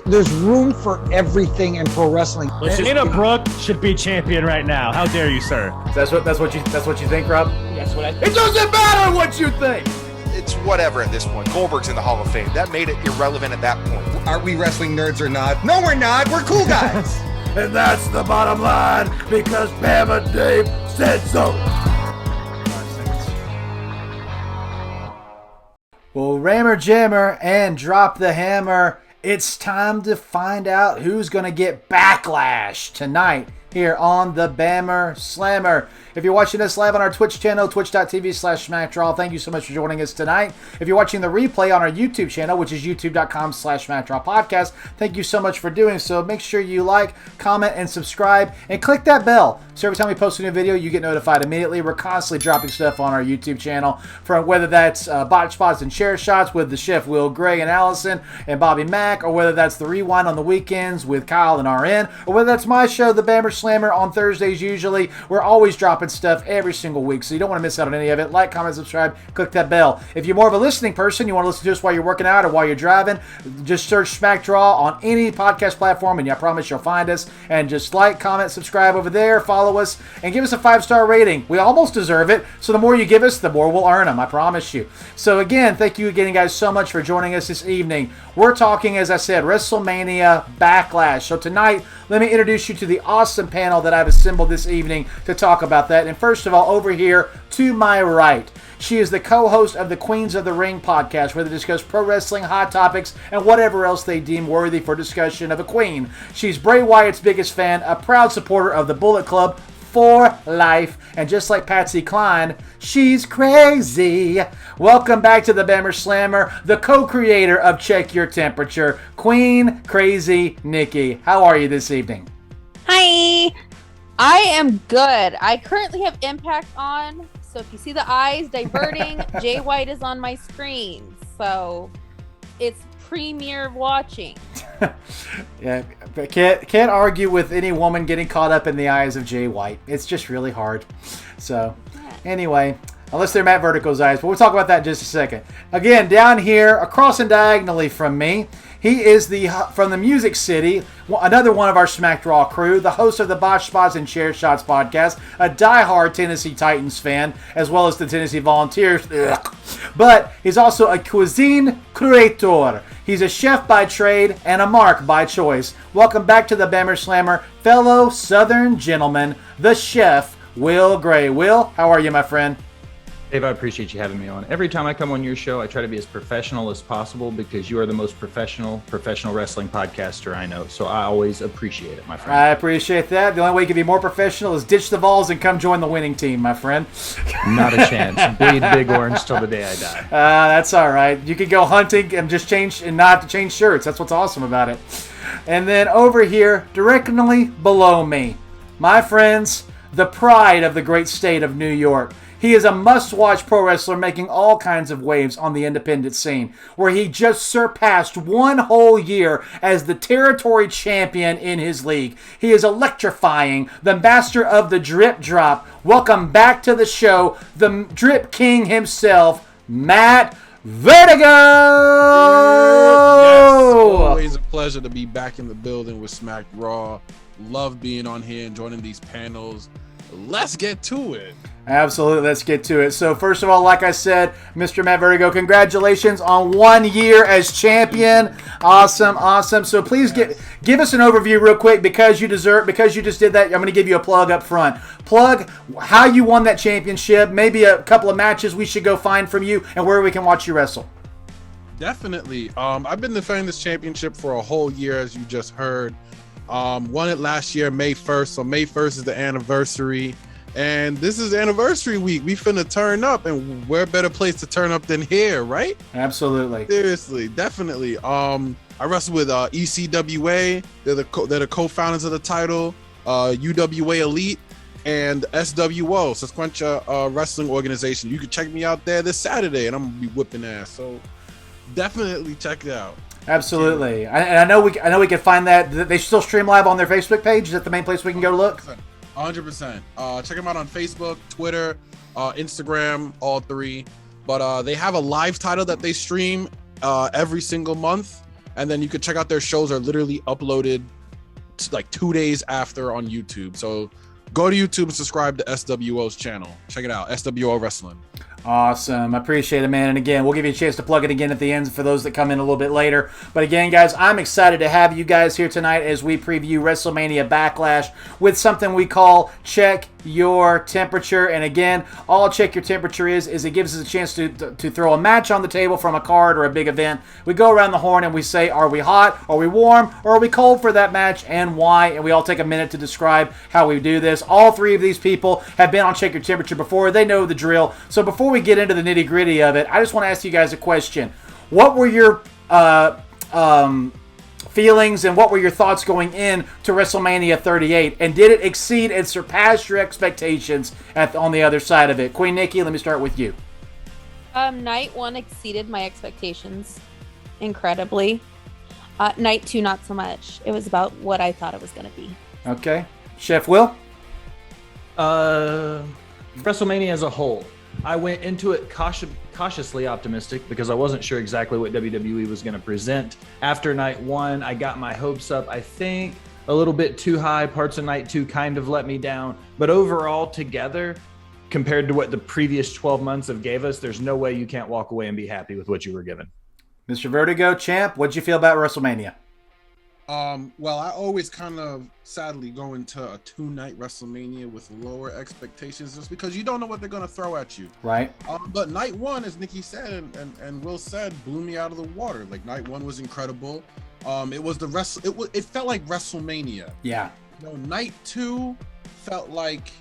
There's room for everything in pro wrestling. Dana Brooke should be champion right now. How dare you, sir? That's what you think, Rob? That's what I think. It doesn't matter what you think. It's whatever at this point. Goldberg's in the Hall of Fame. That made it irrelevant at that point. Are we wrestling nerds or not? No, we're not. We're cool guys. And that's the bottom line because Bama Dave said so. Well, Rammer Jammer and drop the hammer. It's time to find out who's going to get Backlash tonight here on the Bammer Slammer. If you're watching us live on our Twitch channel, twitch.tv/SmackDraw, thank you so much for joining us tonight. If you're watching the replay on our YouTube channel, which is youtube.com/SmackDraw Podcast, thank you so much for doing so. Make sure you like, comment, and subscribe, and click that bell. So every time we post a new video, you get notified immediately. We're constantly dropping stuff on our YouTube channel, from whether that's botch spots and chair shots with the chef Will Gray and Alison and Bobby Mack, or whether that's the rewind on the weekends with Kyle and RN, or whether that's my show, the Bammer Slammer, on Thursdays usually. We're always dropping stuff every single week, so you don't want to miss out on any of it. Like, comment, subscribe, click that bell. If you're more of a listening person, you want to listen to us while you're working out or while you're driving, just search SmackDraw on any podcast platform, and I promise you'll find us. And just like, comment, subscribe over there, follow us, and give us a 5-star rating. We almost deserve it, so the more you give us, the more we'll earn them, I promise you. So again, thank you again, guys, so much for joining us this evening. We're talking, as I said, WrestleMania Backlash. So tonight, let me introduce you to the awesome panel that I've assembled this evening to talk about that. And first of all, over here to my right, she is the co-host of the Queens of the Ring podcast, where they discuss pro wrestling, hot topics, and whatever else they deem worthy for discussion of a queen. She's Bray Wyatt's biggest fan, a proud supporter of the Bullet Club for life, and just like Patsy Cline, she's crazy. Welcome back to the Bammer Slammer, the co-creator of Check Your Temperature, Queen Crazy Nikki. How are you this evening? Hi. I am good. I currently have Impact on, so if you see the eyes diverting, Jay White is on my screen, so it's premiere watching. Yeah, but can't argue with any woman getting caught up in the eyes of Jay White. It's just really hard. So, anyway, unless they're Matt Vertigo's eyes, but we'll talk about that in just a second. Again, down here, across and diagonally from me, he is from the Music City, another one of our SmackDraw crew, the host of the Botch Spots and Chair Shots podcast, a diehard Tennessee Titans fan, as well as the Tennessee Volunteers. Ugh. But he's also a cuisine creator. He's a chef by trade and a mark by choice. Welcome back to the Bammer Slammer, fellow Southern gentleman, the chef, Will Gray. Will, how are you, my friend? Dave, I appreciate you having me on. Every time I come on your show, I try to be as professional as possible because you are the most professional wrestling podcaster I know. So I always appreciate it, my friend. I appreciate that. The only way you can be more professional is ditch the Vols and come join the winning team, my friend. Not a chance. Bleed big orange till the day I die. That's all right. You can go hunting and just change and not have to change shirts. That's what's awesome about it. And then over here, directly below me, my friends, the pride of the great state of New York. He is a must-watch pro wrestler making all kinds of waves on the independent scene, where he just surpassed one whole year as the territory champion in his league. He is electrifying, the master of the drip drop. Welcome back to the show, the Drip King himself, Matt Vertigo! Yes, always a pleasure to be back in the building with Smack Raw. Love being on here and joining these panels. Let's get to it. Absolutely, let's get to it. So first of all, like I said, Mr. Matt Vertigo, congratulations on 1 year as champion. Awesome, awesome. So please give us an overview real quick because you just did that. I'm going to give you a plug up front. Plug how you won that championship, maybe a couple of matches we should go find from you, and where we can watch you wrestle. Definitely. I've been defending this championship for a whole year, as you just heard. Won it last year, May 1st. So May 1st is the anniversary. And this is anniversary week. We finna turn up, and where better place to turn up than here, right? Absolutely. Seriously, definitely. I wrestled with ECWA. They're the co-founders of the title. UWA Elite and SWO, Sasquatch Wrestling Organization. You can check me out there this Saturday, and I'm gonna be whipping ass. So definitely check it out. Absolutely. I know we can find that. They still stream live on their Facebook page. Is that the main place we can go look? 100%. Check them out on Facebook, Twitter, Instagram, all three. But they have a live title that they stream every single month. And then you can check out their shows are literally uploaded like 2 days after on YouTube. So go to YouTube and subscribe to SWO's channel. Check it out, SWO Wrestling. Awesome. I appreciate it, man. And again, we'll give you a chance to plug it again at the end for those that come in a little bit later. But again, guys, I'm excited to have you guys here tonight as we preview WrestleMania Backlash with something we call Check Your Temperature. And again, all Check Your Temperature is it gives us a chance to throw a match on the table from a card or a big event. We go around the horn and we say, are we hot, are we warm, or are we cold for that match, and why? And we all take a minute to describe how we do this. All three of these people have been on Check Your Temperature before. They know the drill. So before we get into the nitty-gritty of it, I just want to ask you guys a question. What were your feelings and what were your thoughts going in to WrestleMania 38? And did it exceed and surpass your expectations on the other side of it? Queen Nikki, let me start with you. Night 1 exceeded my expectations incredibly. Night 2, not so much. It was about what I thought it was going to be. Okay. Chef Will? WrestleMania as a whole, I went into it cautiously optimistic because I wasn't sure exactly what WWE was going to present. After night 1, I got my hopes up, I think, a little bit too high. Parts of night 2 kind of let me down. But overall, together, compared to what the previous 12 months have gave us, there's no way you can't walk away and be happy with what you were given. Mr. Vertigo, champ, what'd you feel about WrestleMania? Well, I always kind of sadly go into a 2-night WrestleMania with lower expectations just because you don't know what they're going to throw at you. Right. But night 1, as Nikki said and Will said, blew me out of the water. Like, night 1 was incredible. It was it felt like WrestleMania. Yeah. You know, night 2 felt like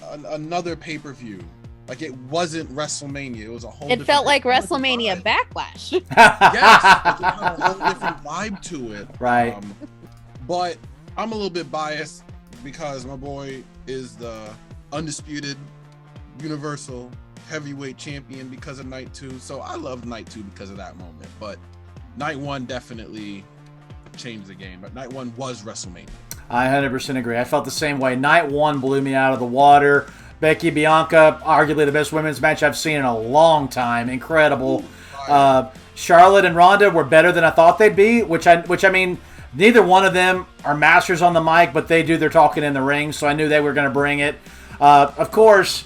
another pay-per-view. Like, it wasn't WrestleMania. It was a whole. It felt like WrestleMania Backlash. Yes, like, it had a whole different vibe to it. Right. But I'm a little bit biased because my boy is the undisputed Universal Heavyweight Champion because of night 2. So I loved night 2 because of that moment. But night 1 definitely changed the game. But night 1 was WrestleMania. I 100% agree. I felt the same way. Night 1 blew me out of the water. Becky, Bianca, arguably the best women's match I've seen in a long time. Incredible. Charlotte and Ronda were better than I thought they'd be, which I mean, neither one of them are masters on the mic, but they do their talking in the ring, so I knew they were going to bring it. Of course,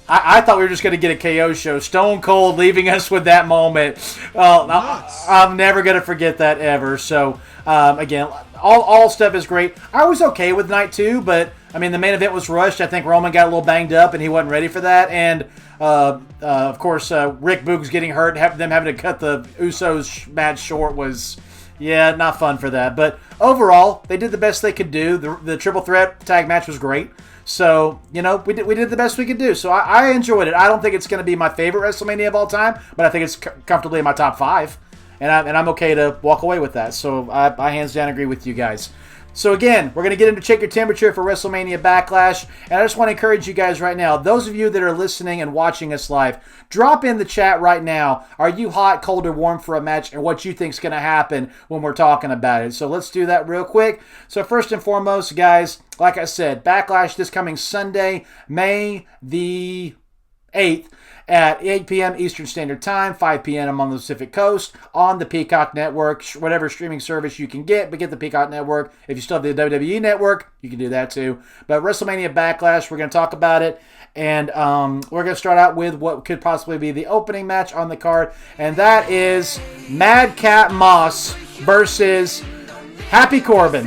I thought we were just going to get a KO show. Stone Cold leaving us with that moment. I'm never going to forget that ever. So, again, all stuff is great. I was okay with night 2, but I mean, the main event was rushed. I think Roman got a little banged up, and he wasn't ready for that. And, of course, Rick Boogs getting hurt, them having to cut the Usos match short was, not fun for that. But overall, they did the best they could do. The triple threat tag match was great. So, we did the best we could do. So I enjoyed it. I don't think it's going to be my favorite WrestleMania of all time, but I think it's comfortably in my top 5. And I'm okay to walk away with that. So I hands down agree with you guys. So again, we're going to get into Check Your Temperature for WrestleMania Backlash. And I just want to encourage you guys right now, those of you that are listening and watching us live, drop in the chat right now. Are you hot, cold, or warm for a match, and what you think is going to happen when we're talking about it? So let's do that real quick. So first and foremost, guys, like I said, Backlash this coming Sunday, May the 8th. At 8 p.m. Eastern Standard Time, 5 p.m. on the Pacific Coast, on the Peacock Network, whatever streaming service you can get, but get the Peacock Network. If you still have the WWE Network, you can do that too. But WrestleMania Backlash, we're going to talk about it, and we're going to start out with what could possibly be the opening match on the card, and that is MadCap Moss versus Happy Corbin.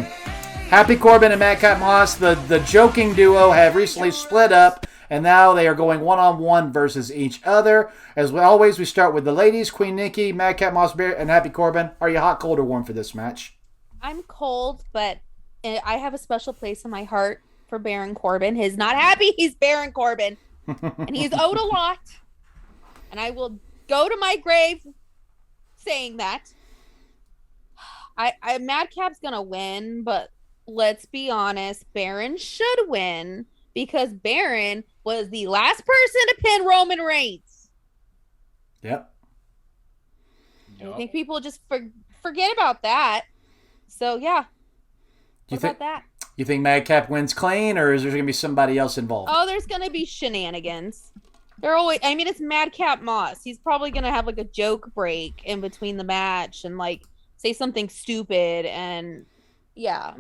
Happy Corbin and MadCap Moss, the joking duo, have recently split up, and now they are going one-on-one versus each other. As always, we start with the ladies. Queen Nikki, MadCap Moss, and Happy Corbin. Are you hot, cold, or warm for this match? I'm cold, but I have a special place in my heart for Baron Corbin. He's not happy. He's Baron Corbin. And he's owed a lot. And I will go to my grave saying that. MadCap's going to win, but let's be honest. Baron should win because Baron was the last person to pin Roman Reigns. Yep. I think people just forget about that. So, yeah. You think MadCap wins clean, or is there going to be somebody else involved? Oh, there's going to be shenanigans. It's MadCap Moss. He's probably going to have like a joke break in between the match and like say something stupid. And yeah,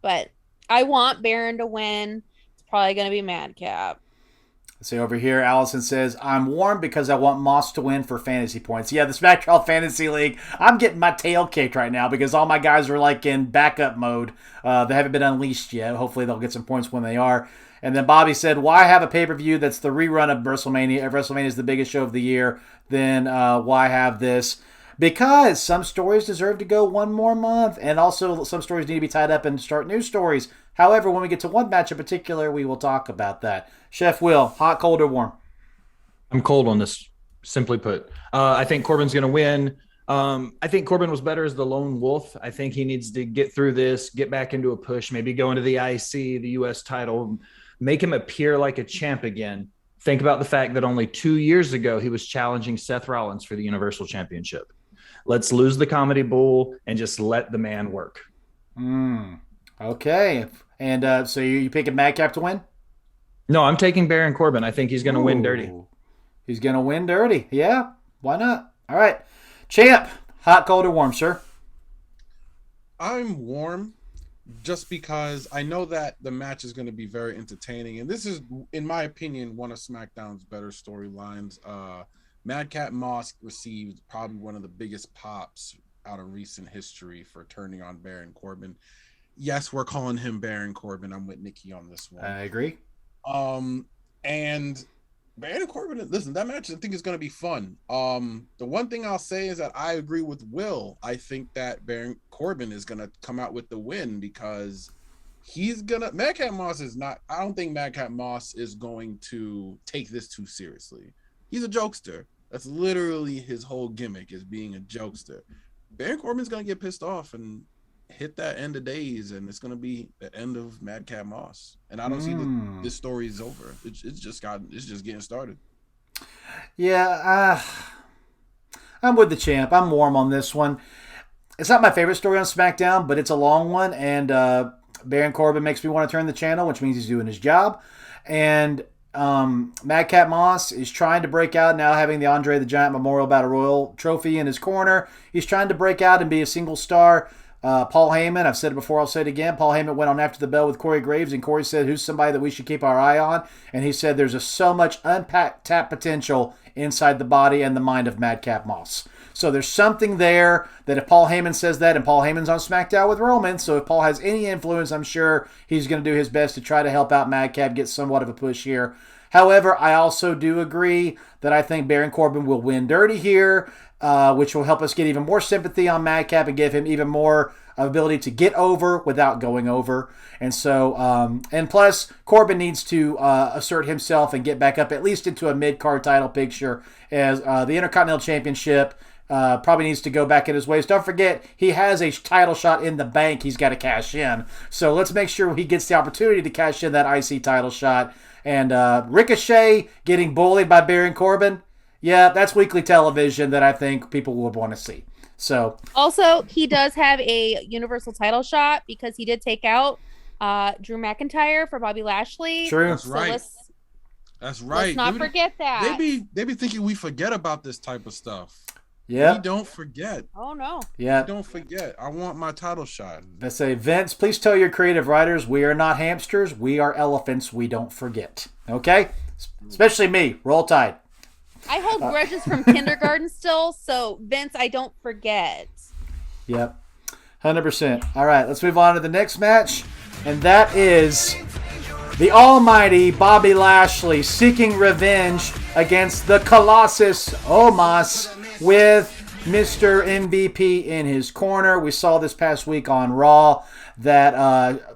but I want Baron to win. It's probably going to be MadCap. See over here, Alison says, I'm warm because I want Moss to win for fantasy points. Yeah, the SmackDown Fantasy League, I'm getting my tail kicked right now because all my guys are like in backup mode. They haven't been unleashed yet. Hopefully they'll get some points when they are. And then Bobby said, why have a pay-per-view that's the rerun of WrestleMania? If WrestleMania is the biggest show of the year, then why have this? Because some stories deserve to go one more month, and also some stories need to be tied up and start new stories. However, when we get to one match in particular, we will talk about that. Chef Will, hot, cold, or warm? I'm cold on this, simply put. I think Corbin's going to win. I think Corbin was better as the lone wolf. I think he needs to get through this, get back into a push, maybe go into the IC, the U.S. title, make him appear like a champ again. Think about the fact that only 2 years ago he was challenging Seth Rollins for the Universal Championship. Let's lose the comedy bull and just let the man work. Okay. And so you picking MadCap to win? No, I'm taking Baron Corbin. I think he's going to win dirty. He's going to win dirty. Yeah, why not? All right. Champ, hot, cold, or warm, sir? I'm warm just because I know that the match is going to be very entertaining. And this is, in my opinion, one of SmackDown's better storylines. MadCap Moss received probably one of the biggest pops out of recent history for turning on Baron Corbin. Yes, we're calling him Baron Corbin. I'm with Nikki on this one. I agree. And Baron Corbin, listen, that match I think is going to be fun. The one thing I'll say is that I agree with Will. I think that Baron Corbin is going to come out with the win because MadCap Moss is not, I don't think MadCap Moss is going to take this too seriously. He's a jokester. That's literally his whole gimmick, is being a jokester. Baron Corbin's going to get pissed off and hit that end of days, and it's going to be the end of MadCap Moss. And I don't see this story is over. It's just getting started. Yeah, I'm with the champ. I'm warm on this one. It's not my favorite story on SmackDown, but it's a long one, and Baron Corbin makes me want to turn the channel, which means he's doing his job. And MadCap Moss is trying to break out now, having the Andre the Giant Memorial Battle Royal trophy in his corner. He's trying to break out and be a single star. Paul Heyman, I've said it before, I'll say it again. Paul Heyman went on After the Bell with Corey Graves, and Corey said, who's somebody that we should keep our eye on? And he said there's so much untapped potential inside the body and the mind of MadCap Moss. So there's something there that if Paul Heyman says that, and Paul Heyman's on SmackDown with Roman, so if Paul has any influence, I'm sure he's going to do his best to try to help out MadCap get somewhat of a push here. However, I also do agree that I think Baron Corbin will win dirty here, which will help us get even more sympathy on MadCap and give him even more ability to get over without going over. And so, and plus, Corbin needs to assert himself and get back up at least into a mid-card title picture, as the Intercontinental Championship probably needs to go back in his ways. Don't forget, he has a title shot in the bank he's got to cash in. So let's make sure he gets the opportunity to cash in that IC title shot. And Ricochet getting bullied by Baron Corbin, yeah, that's weekly television that I think people would want to see. So also, he does have a Universal title shot because he did take out Drew McIntyre for Bobby Lashley. True. That's right. That's right. Let's not forget that. They be thinking we forget about this type of stuff. Yeah. We don't forget. Oh, no. Yeah. Don't forget. I want my title shot. They say, Vince, please tell your creative writers we are not hamsters. We are elephants. We don't forget. Okay? Especially me. Roll Tide. I hold grudges from kindergarten still, so Vince, I don't forget. Yep. 100%. All right, let's move on to the next match. And that is the almighty Bobby Lashley seeking revenge against the Colossus Omos with Mr. MVP in his corner. We saw this past week on Raw that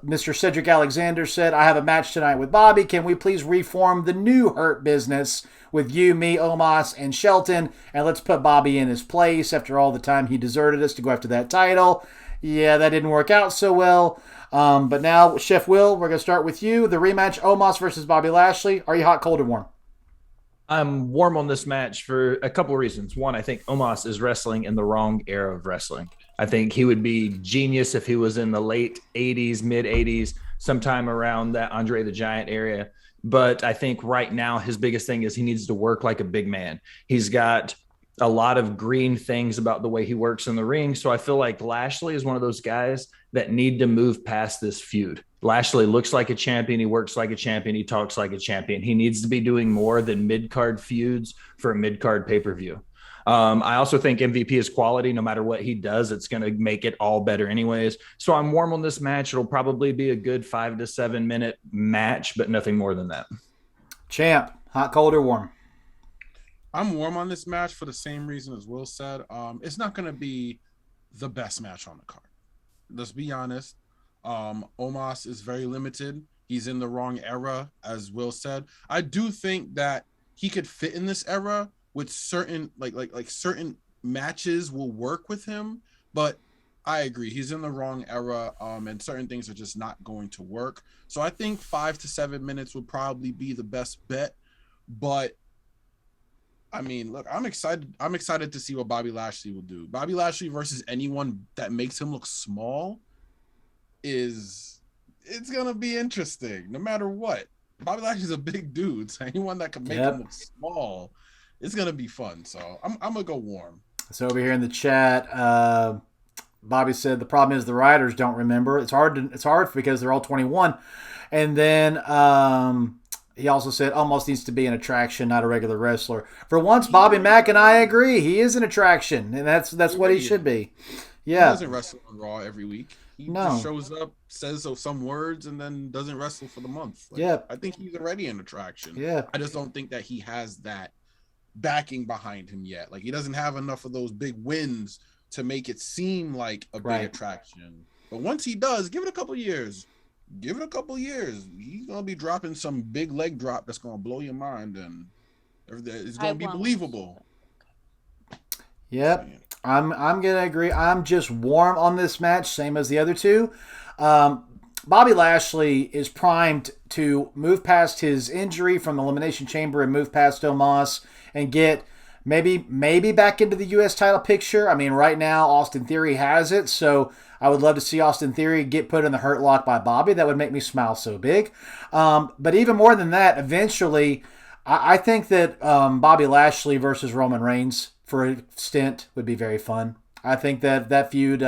Mr. Cedric Alexander said, I have a match tonight with Bobby. Can we please reform the new Hurt Business with you, me, Omos, and Shelton, and let's put Bobby in his place after all the time he deserted us to go after that title. Yeah, that didn't work out so well. But now, Chef Will, we're going to start with you. The rematch, Omos versus Bobby Lashley. Are you hot, cold, or warm? I'm warm on this match for a couple of reasons. One, I think Omos is wrestling in the wrong era of wrestling. I think he would be genius if he was in the late 80s, mid 80s, sometime around that Andre the Giant area. But I think right now his biggest thing is he needs to work like a big man. He's got a lot of green things about the way he works in the ring. So I feel like Lashley is one of those guys that need to move past this feud. Lashley looks like a champion. He works like a champion. He talks like a champion. He needs to be doing more than mid-card feuds for a mid-card pay-per-view. I also think MVP is quality. No matter what he does, it's going to make it all better anyways. So I'm warm on this match. It'll probably be a good 5 to 7 minute match, but nothing more than that. Champ, hot, cold, or warm? I'm warm on this match for the same reason as Will said. It's not going to be the best match on the card. Let's be honest. Omos is very limited. He's in the wrong era, as Will said. I do think that he could fit in this era with certain like certain matches will work with him, but I agree he's in the wrong era, and certain things are just not going to work. So I think 5 to 7 minutes would probably be the best bet. But I mean, look, I'm excited to see what Bobby Lashley will do. Bobby Lashley versus anyone that makes him look small it's gonna be interesting no matter what. Bobby Lashley's a big dude, so anyone that can make him look small, it's gonna be fun. So I'm gonna go warm. So over here in the chat, Bobby said the problem is the writers don't remember. It's hard because they're all 21. And then he also said almost needs to be an attraction, not a regular wrestler. For once, Bobby Mack and I agree. He is an attraction, and that's what he should be. Yeah. He doesn't wrestle on Raw every week. He just shows up, says some words, and then doesn't wrestle for the month. I think he's already an attraction. Yeah. I just don't think that he has that backing behind him yet. Like, he doesn't have enough of those big wins to make it seem like a big attraction. But once he does, give it a couple years. He's gonna be dropping some big leg drop that's gonna blow your mind, and it's gonna be believable. Yep. I'm gonna agree. I'm just warm on this match, same as the other two. Bobby Lashley is primed to move past his injury from the Elimination Chamber and move past Omos and get maybe back into the U.S. title picture. I mean, right now Austin Theory has it, so I would love to see Austin Theory get put in the Hurt Lock by Bobby. That would make me smile so big. But even more than that, eventually, I think that Bobby Lashley versus Roman Reigns for a stint would be very fun. I think that feud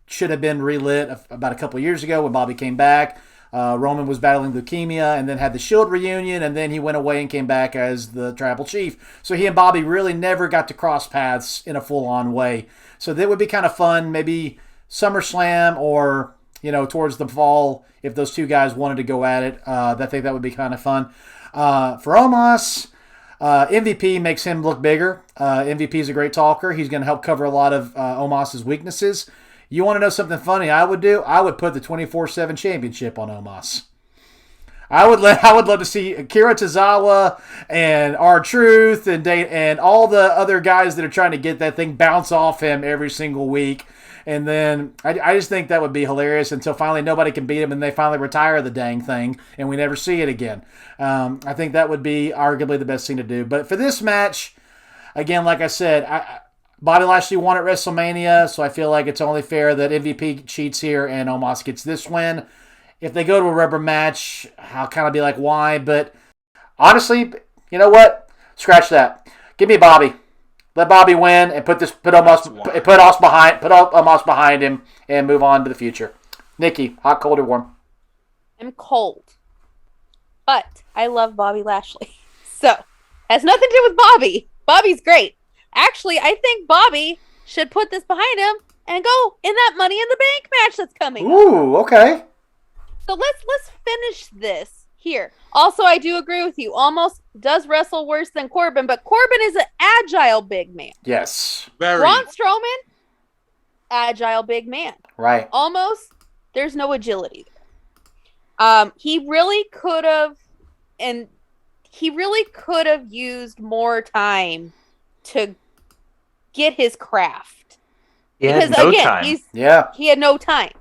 should have been relit about a couple of years ago when Bobby came back. Roman was battling leukemia and then had the Shield reunion, and then he went away and came back as the Tribal Chief. So he and Bobby really never got to cross paths in a full-on way. So that would be kind of fun, maybe SummerSlam or, towards the fall if those two guys wanted to go at it. I think that would be kind of fun. For Omos, MVP makes him look bigger. MVP is a great talker. He's going to help cover a lot of Omos's weaknesses. You want to know something funny I would do? I would put the 24/7 championship on Omos. I would love to see Akira Tozawa and R-Truth and all the other guys that are trying to get that thing bounce off him every single week. And then I just think that would be hilarious until finally nobody can beat him and they finally retire the dang thing and we never see it again. I think that would be arguably the best thing to do. But for this match, again, like I said, Bobby Lashley won at WrestleMania, so I feel like it's only fair that MVP cheats here and Omos gets this win. If they go to a rubber match, I'll kind of be like, why? But honestly, you know what? Scratch that. Give me Bobby. Let Bobby win and put Omos behind him and move on to the future. Nikki, hot, cold, or warm? I'm cold. But I love Bobby Lashley. So, has nothing to do with Bobby. Bobby's great. Actually, I think Bobby should put this behind him and go in that Money in the Bank match that's coming. Ooh, okay. So let's finish this here. Also, I do agree with you. Almost does wrestle worse than Corbin, but Corbin is an agile big man. Yes. Very. Braun Strowman, agile big man. Right. Almost, there's no agility there. He really could have used more time to get his craft. He had no time. He had no time.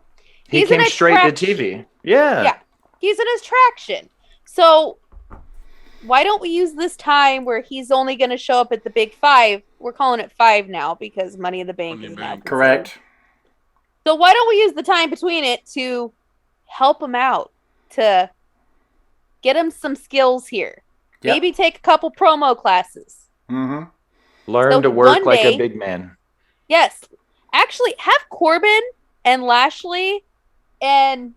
He came straight to TV. Yeah. He's an attraction. So why don't we use this time where he's only going to show up at the big 5? We're calling it 5 now because Money in the Bank is now considered. Correct. So why don't we use the time between it to help him out, to get him some skills here. Yep. Maybe take a couple promo classes. Mm-hmm. Learn So to work one like a day- big man. Yes. Actually, have Corbin and Lashley and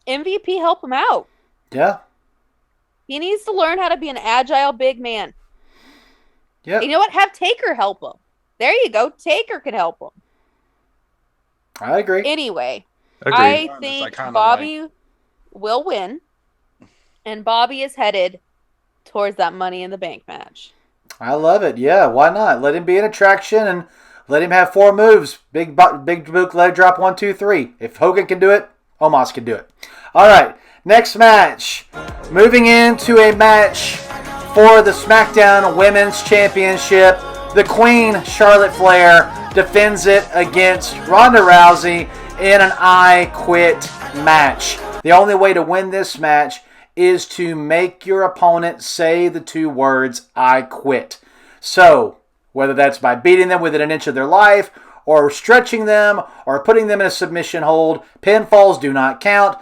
MVP help him out. Yeah. He needs to learn how to be an agile big man. Yep. You know what? Have Taker help him. There you go. Taker could help him. I agree. Anyway, Agreed. I I think kinda Bobby will win, and Bobby is headed towards that Money in the Bank match. I love it. Yeah, why not? Let him be an attraction and let him have 4 moves. Big book leg drop 1, 2, 3. If Hogan can do it, Omos can do it. All right, next match. Moving into a match for the SmackDown Women's Championship. The Queen, Charlotte Flair, defends it against Ronda Rousey in an I Quit match. The only way to win this match is to make your opponent say the 2 words, I quit. So, whether that's by beating them within an inch of their life, or stretching them, or putting them in a submission hold, pinfalls do not count,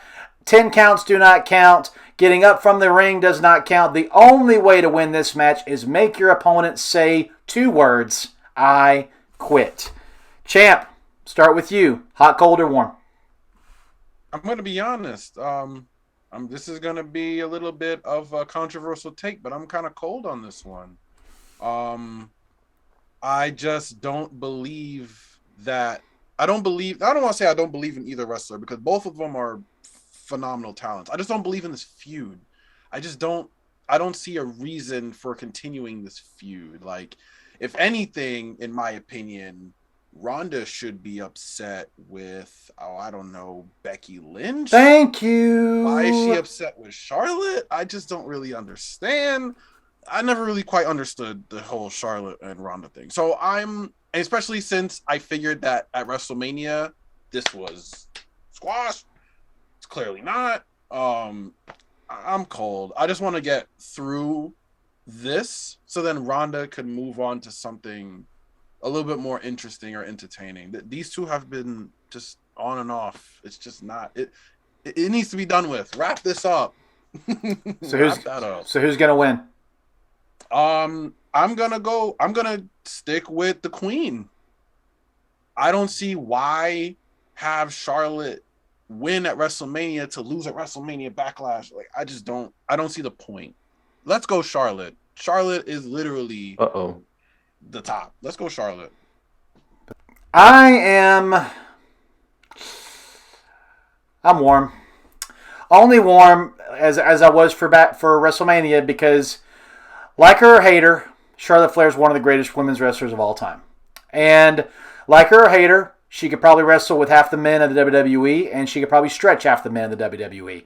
10 counts do not count, getting up from the ring does not count. The only way to win this match is make your opponent say 2 words, I quit. Champ, start with you. Hot, cold, or warm? I'm going to be honest. This is going to be a little bit of a controversial take, but I'm kind of cold on this one. I just don't believe that. I don't want to say I don't believe in either wrestler because both of them are phenomenal talents. I just don't believe in this feud. I don't see a reason for continuing this feud. Like, if anything, in my opinion, Ronda should be upset with, I don't know, Becky Lynch. Thank you. Why is she upset with Charlotte? I just don't really understand. I never really quite understood the whole Charlotte and Ronda thing. So especially since I figured that at WrestleMania, this was squash. It's clearly not. I'm cold. I just want to get through this so then Ronda could move on to something a little bit more interesting or entertaining. These two have been just on and off. It's just not it needs to be done with. Wrap this up. So who's gonna win? I'm gonna stick with the Queen. I don't see why have Charlotte win at WrestleMania to lose at WrestleMania Backlash. Like, I don't see the point. Let's go Charlotte. Charlotte is literally the top. Let's go Charlotte. I'm warm. Only warm as I was for WrestleMania because, like her or hate her, Charlotte Flair is one of the greatest women's wrestlers of all time. And like her or hate her, she could probably wrestle with half the men of the WWE, and she could probably stretch half the men of the WWE.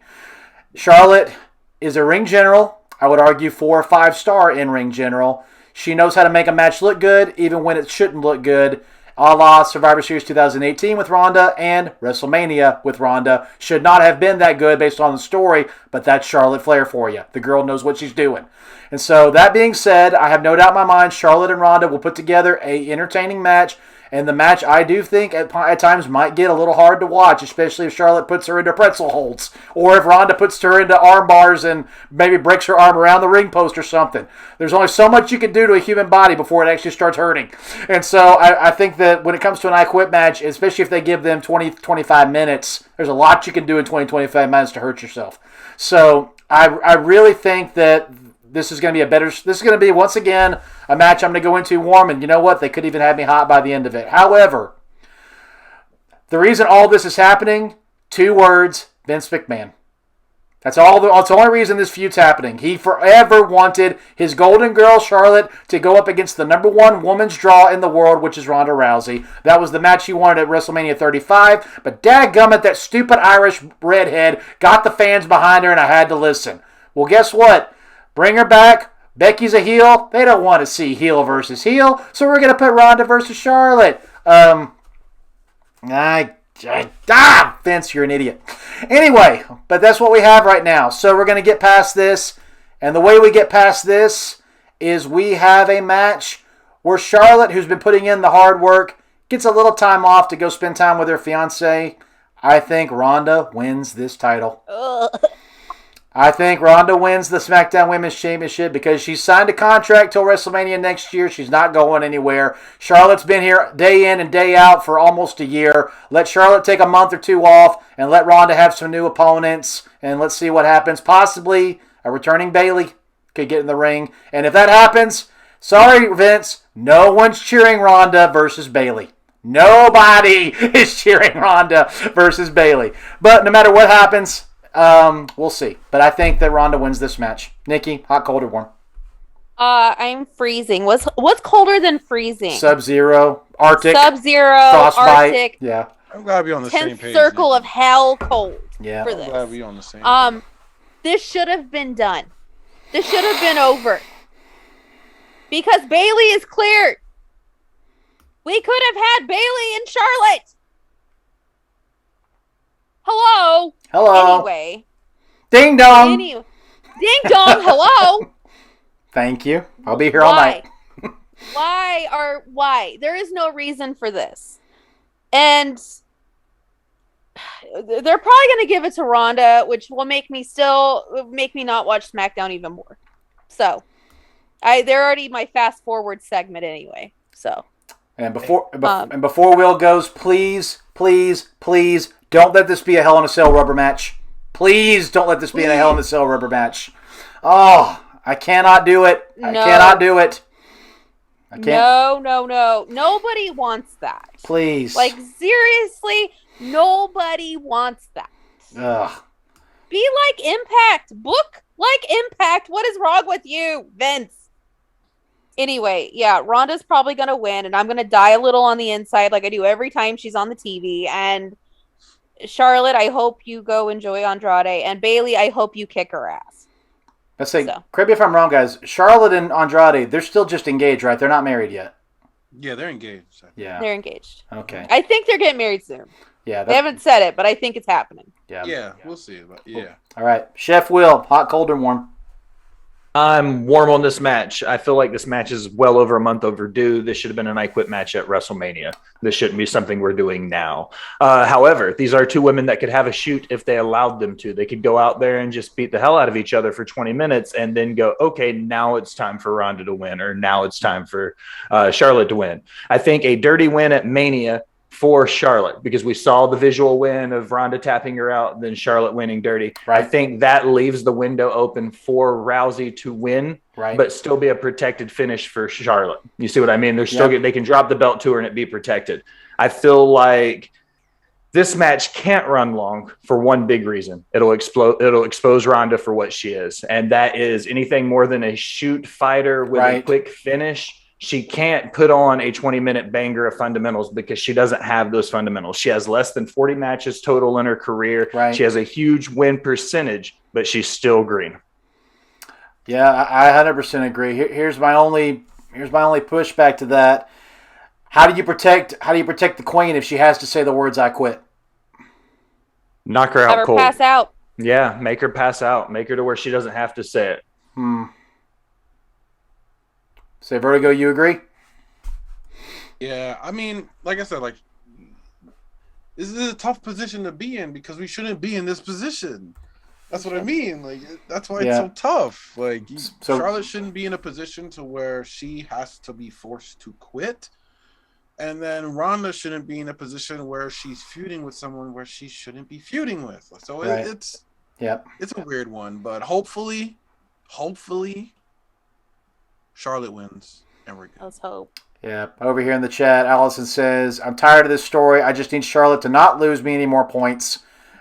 Charlotte is a ring general. I would argue 4 or 5-star in-ring general. She knows how to make a match look good, even when it shouldn't look good. A la Survivor Series 2018 with Ronda and WrestleMania with Ronda. Should not have been that good based on the story, but that's Charlotte Flair for you. The girl knows what she's doing. And so, that being said, I have no doubt in my mind Charlotte and Ronda will put together an entertaining match. And the match, I do think, at times might get a little hard to watch, especially if Charlotte puts her into pretzel holds. Or if Ronda puts her into arm bars and maybe breaks her arm around the ring post or something. There's only so much you can do to a human body before it actually starts hurting. And so I think that when it comes to an I Quit match, especially if they give them 20-25 minutes, there's a lot you can do in 20-25 minutes to hurt yourself. So I really think that this is going to be once again a match I'm going to go into warm, and you know what? They could even have me hot by the end of it. However, the reason all this is happening, 2 words, Vince McMahon. That's the only reason this feud's happening. He forever wanted his golden girl, Charlotte, to go up against the number 1 woman's draw in the world, which is Ronda Rousey. That was the match he wanted at WrestleMania 35, but dadgummit, that stupid Irish redhead got the fans behind her, and I had to listen. Well, guess what? Bring her back. Becky's a heel. They don't want to see heel versus heel, so we're going to put Ronda versus Charlotte. Vince, you're an idiot. Anyway, but that's what we have right now. So we're going to get past this, and the way we get past this is we have a match where Charlotte, who's been putting in the hard work, gets a little time off to go spend time with her fiancé. I think Ronda wins this title. I think Ronda wins the SmackDown Women's Championship because she signed a contract till WrestleMania next year. She's not going anywhere. Charlotte's been here day in and day out for almost a year. Let Charlotte take a month or two off and let Ronda have some new opponents, and let's see what happens. Possibly a returning Bayley could get in the ring. And if that happens, sorry, Vince, no one's cheering Ronda versus Bayley. Nobody is cheering Ronda versus Bayley. But no matter what happens, we'll see. But I think that Ronda wins this match. Nikki, hot, cold, or warm? I'm freezing. What's colder than freezing? Sub-Zero, Arctic. Sub-Zero, Frostbite. Arctic. Yeah. I'm glad we on the same 10th page. circle of hell cold. Yeah. For I'm this. glad we on the same page. This should have been done. This should have been over. Because Bayley is cleared. We could have had Bayley and Charlotte. Hello. Anyway. Ding dong. Ding dong. Hello. Thank you. I'll be here all night. Why? There is no reason for this. And they're probably going to give it to Ronda, which will make me not watch SmackDown even more. So, they're already my fast forward segment anyway. So, and before Will goes, please don't let this be a Hell in a Cell rubber match. Please don't let this be a Hell in a Cell rubber match. Oh, I cannot do it. I cannot do it. I can't. No. Nobody wants that. Please. Like, seriously, nobody wants that. Ugh. Be like Impact. Book like Impact. What is wrong with you, Vince? Anyway, yeah, Ronda's probably going to win, and I'm going to die a little on the inside like I do every time she's on the TV. And Charlotte, I hope you go enjoy Andrade. And Bayley, I hope you kick her ass. Let's say, correct me if I'm wrong, guys. Charlotte and Andrade, they're still just engaged, right? They're not married yet. Yeah, they're engaged. Yeah. They're engaged. Okay. I think they're getting married soon. Yeah. They haven't said it, but I think it's happening. Yeah, we'll see. But yeah. All right. Chef Will, hot, cold, or warm? I'm warm on this match. I feel like this match is well over a month overdue. This should have been an I Quit match at WrestleMania. This shouldn't be something we're doing now. However, these are two women that could have a shoot if they allowed them to. They could go out there and just beat the hell out of each other for 20 minutes and then go, okay, now it's time for Ronda to win, or now it's time for Charlotte to win. I think a dirty win at Mania for Charlotte, because we saw the visual win of Ronda tapping her out and then Charlotte winning dirty. Right. I think that leaves the window open for Rousey to win, but still be a protected finish for Charlotte. You see what I mean? They're still they can drop the belt to her and it be protected. I feel like this match can't run long for one big reason. It'll expose Ronda for what she is, and that is anything more than a shoot fighter with a quick finish. She can't put on a 20-minute banger of fundamentals because she doesn't have those fundamentals. She has less than 40 matches total in her career. She has a huge win percentage, but she's still green. Yeah, I 100% agree. Here's my only pushback to that. How do you protect the queen if she has to say the words "I quit"? Knock her out Have her cold. pass out. Yeah, make her pass out. Make her to where she doesn't have to say it. Say, Vertigo, you agree? Yeah, I mean, like I said, like this is a tough position to be in because we shouldn't be in this position. That's what I mean. Like that's why it's so tough. Like Charlotte shouldn't be in a position to where she has to be forced to quit. And then Ronda shouldn't be in a position where she's feuding with someone where she shouldn't be feuding with. So it's a weird one, but hopefully Charlotte wins and we're good. Let's hope. Yeah. Over here in the chat, Alison says, "I'm tired of this story. I just need Charlotte to not lose me any more points."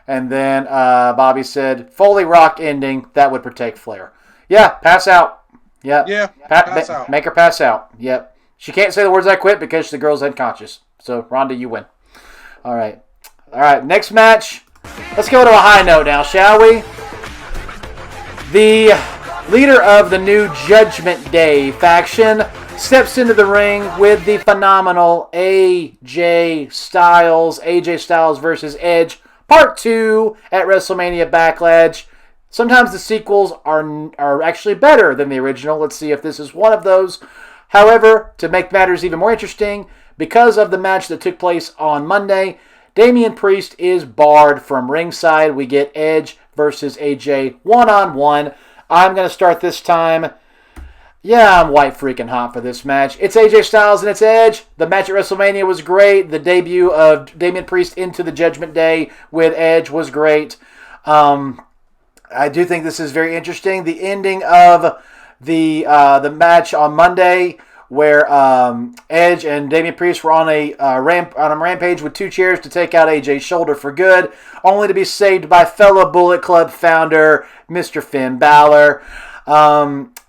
And then Bobby said, "Foley Rock ending, that would protect Flair." Yeah, pass out. Yep. Yeah, pass out. Make her pass out. Yep. She can't say the words "I quit" because the girl's unconscious. So, Ronda, you win. All right. Next match. Let's go to a high note now, shall we? The leader of the new Judgment Day faction steps into the ring with the phenomenal AJ Styles. AJ Styles versus Edge, Part 2 at WrestleMania Backlash. Sometimes the sequels are actually better than the original. Let's see if this is one of those. However, to make matters even more interesting, because of the match that took place on Monday, Damian Priest is barred from ringside. We get Edge versus AJ one-on-one. I'm going to start this time. Yeah, I'm white freaking hot for this match. It's AJ Styles and it's Edge. The match at WrestleMania was great. The debut of Damian Priest into the Judgment Day with Edge was great. I do think this is very interesting. The ending of the match on Monday, where Edge and Damian Priest were on a rampage with 2 chairs to take out AJ's shoulder for good, only to be saved by fellow Bullet Club founder Mr. Finn Balor.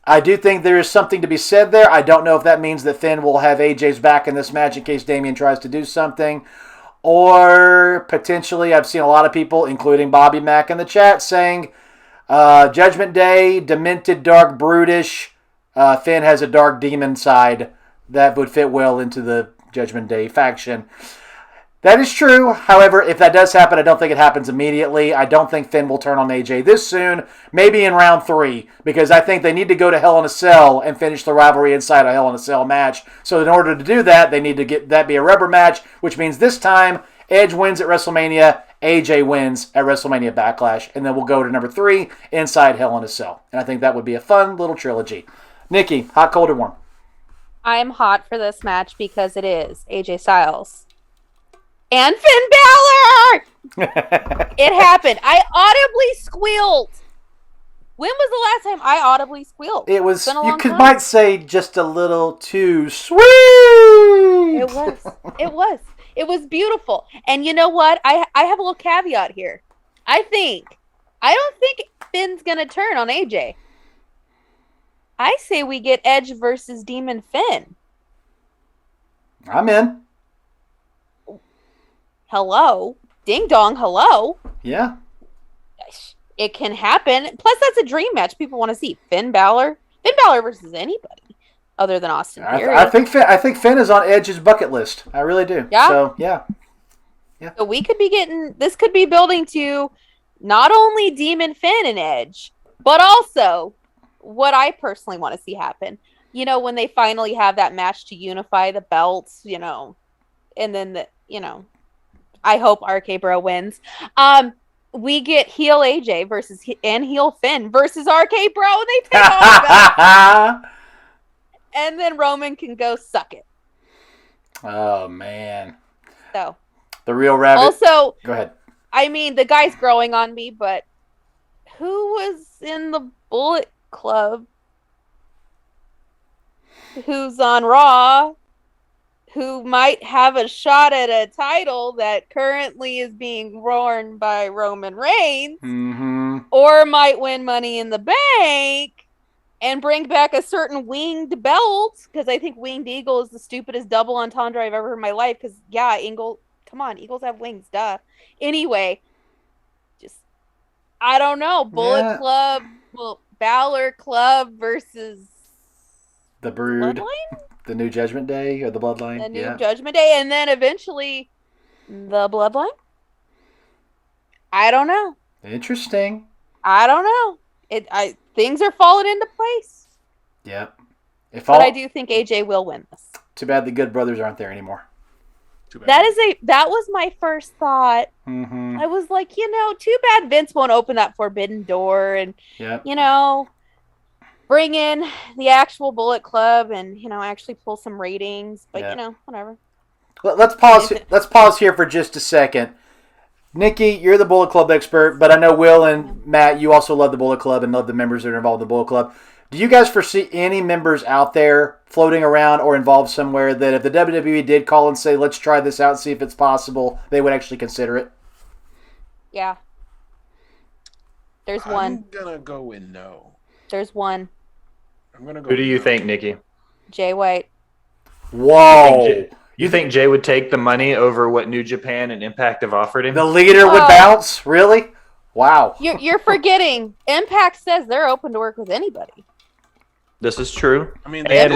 I do think there is something to be said there. I don't know if that means that Finn will have AJ's back in this match in case Damian tries to do something. Or potentially, I've seen a lot of people, including Bobby Mack in the chat, saying Judgment Day, demented, dark, brutish. Finn has a dark demon side that would fit well into the Judgment Day faction. That is true. However, if that does happen, I don't think it happens immediately. I don't think Finn will turn on AJ this soon, maybe in round 3, because I think they need to go to Hell in a Cell and finish the rivalry inside a Hell in a Cell match. So in order to do that, they need to get that be a rubber match, which means this time Edge wins at WrestleMania, AJ wins at WrestleMania Backlash, and then we'll go to number 3 inside Hell in a Cell. And I think that would be a fun little trilogy. Nikki, hot, cold, or warm? I'm hot for this match because it is AJ Styles and Finn Balor. It happened. I audibly squealed. When was the last time I audibly squealed? It was, It's been a long time. might say, just a little too sweet. It was. It was. It was beautiful. And you know what? I have a little caveat here. I don't think Finn's going to turn on AJ. I say we get Edge versus Demon Finn. I'm in. Hello. Ding dong, hello. Yeah. It can happen. Plus, that's a dream match people want to see. Finn Balor versus anybody other than Austin Theory. I think Finn is on Edge's bucket list. I really do. Yeah. So, yeah. So we could be this could be building to not only Demon Finn and Edge, but also what I personally want to see happen. You know, when they finally have that match to unify the belts, you know, and then I hope RK Bro wins. We get heel AJ versus and heel Finn versus RK Bro, and they take all the belts. And then Roman can go suck it. Oh, man. So the real rabbit. Also, go ahead. I mean, the guy's growing on me, but who was in the Bullet Club? Who's on Raw? Who might have a shot at a title that currently is being worn by Roman Reigns, or might win Money in the Bank and bring back a certain winged belt, because I think Winged Eagle is the stupidest double entendre I've ever heard in my life, because, yeah, Eagles have wings, duh. Anyway, just, I don't know, Bullet Club, Balor Club versus the Brood. Bloodline? The New Judgment Day or the Bloodline? The New Judgment Day, and then eventually the Bloodline? I don't know. Interesting. I don't know. Things are falling into place. Yep. But I do think AJ will win this. Too bad the Good Brothers aren't there anymore. Too bad. That was my first thought. I was like, too bad Vince won't open that forbidden door and, bring in the actual Bullet Club and, actually pull some ratings. But, whatever. Let's pause here for just a second. Nikki, you're the Bullet Club expert, but I know Will and Matt, you also love the Bullet Club and love the members that are involved in the Bullet Club. Do you guys foresee any members out there floating around or involved somewhere that if the WWE did call and say, let's try this out and see if it's possible, they would actually consider it? Yeah. There's one. I'm going to go with no. There's one. I'm gonna go. Who do you think, Nikki? Jay White. Whoa. You think Jay would take the money over what New Japan and Impact have offered him? The leader would bounce? Really? Wow. You're forgetting. Impact says they're open to work with anybody. This is true. I mean, and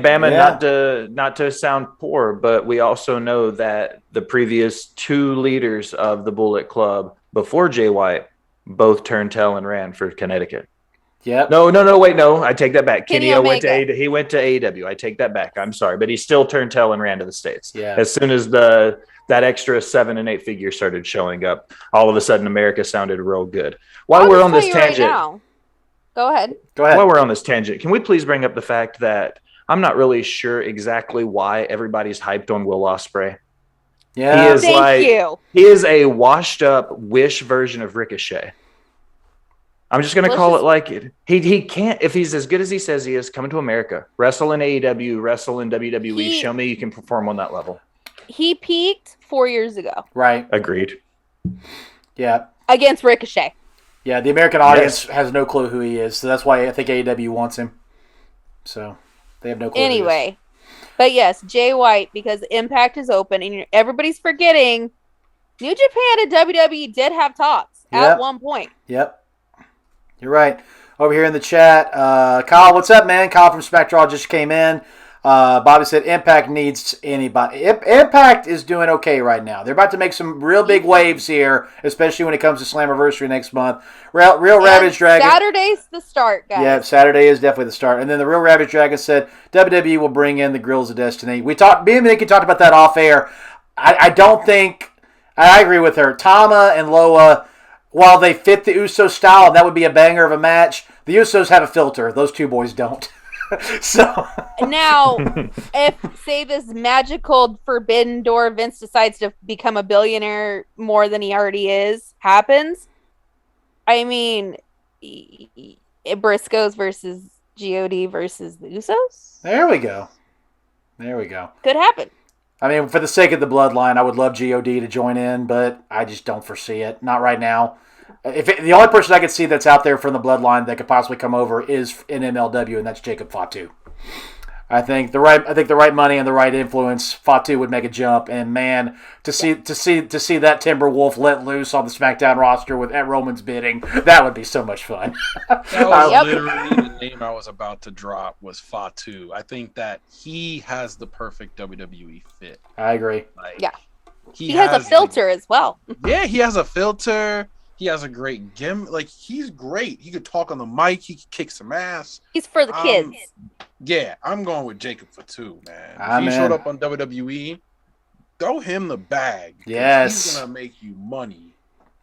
Bama, not to sound poor, but we also know that the previous 2 leaders of the Bullet Club before Jay White both turned tail and ran for Connecticut. Yep. No. I take that back. Kenny Kenny went to AEW. I take that back. I'm sorry, but he still turned tail and ran to the States. Yeah. As soon as the that extra 7 and 8 figure started showing up. All of a sudden, America sounded real good. While I'll we're just on tell this you right tangent, now. Go ahead. while we're on this tangent, can we please bring up the fact that I'm not really sure exactly why everybody's hyped on Will Ospreay. Yeah. He is a washed up Wish version of Ricochet. I'm just going to call it like it. He can't, if he's as good as he says he is, coming to America, wrestle in AEW, wrestle in WWE, show me you can perform on that level. He peaked 4 years ago. Right. Agreed. Yeah. Against Ricochet. Yeah, the American audience has no clue who he is, so that's why I think AEW wants him. So they have no clue. Anyway, but yes, Jay White, because Impact is open, and everybody's forgetting New Japan and WWE did have talks at one point. Yep. You're right. Over here in the chat, Kyle, what's up, man? Kyle from Spectral just came in. Bobby said Impact needs anybody. Impact is doing okay right now. They're about to make some real big waves here, especially when it comes to Slammiversary next month. Real Ravage Dragon. Saturday's the start, guys. Yeah, Saturday is definitely the start. And then the Real Ravage Dragon said WWE will bring in the Grills of Destiny. Me and Nikki talked about that off air. I don't think I agree with her. Tama and Loa, while they fit the Usos style, that would be a banger of a match. The Usos have a filter. Those two boys don't. So now, if say this magical forbidden door Vince decides to become a billionaire more than he already is happens, I mean, Briscoes versus God versus the Usos. There we go. Could happen. I mean, for the sake of the bloodline, I would love God to join in, but I just don't foresee it. Not right now. The only person I could see that's out there from the bloodline that could possibly come over is in MLW, and that's Jacob Fatu. I think the right money and the right influence, Fatu would make a jump. And man, to see that Timberwolf let loose on the SmackDown roster at Roman's bidding, that would be so much fun. That was literally the name I was about to drop was Fatu. I think that he has the perfect WWE fit. I agree. He has a filter as well. Yeah, he has a filter. He has a great gimmick. Like, he's great. He could talk on the mic. He could kick some ass. He's for the kids. Yeah, I'm going with Jacob Fatu, man. If he showed up on WWE, throw him the bag. Yes. He's going to make you money.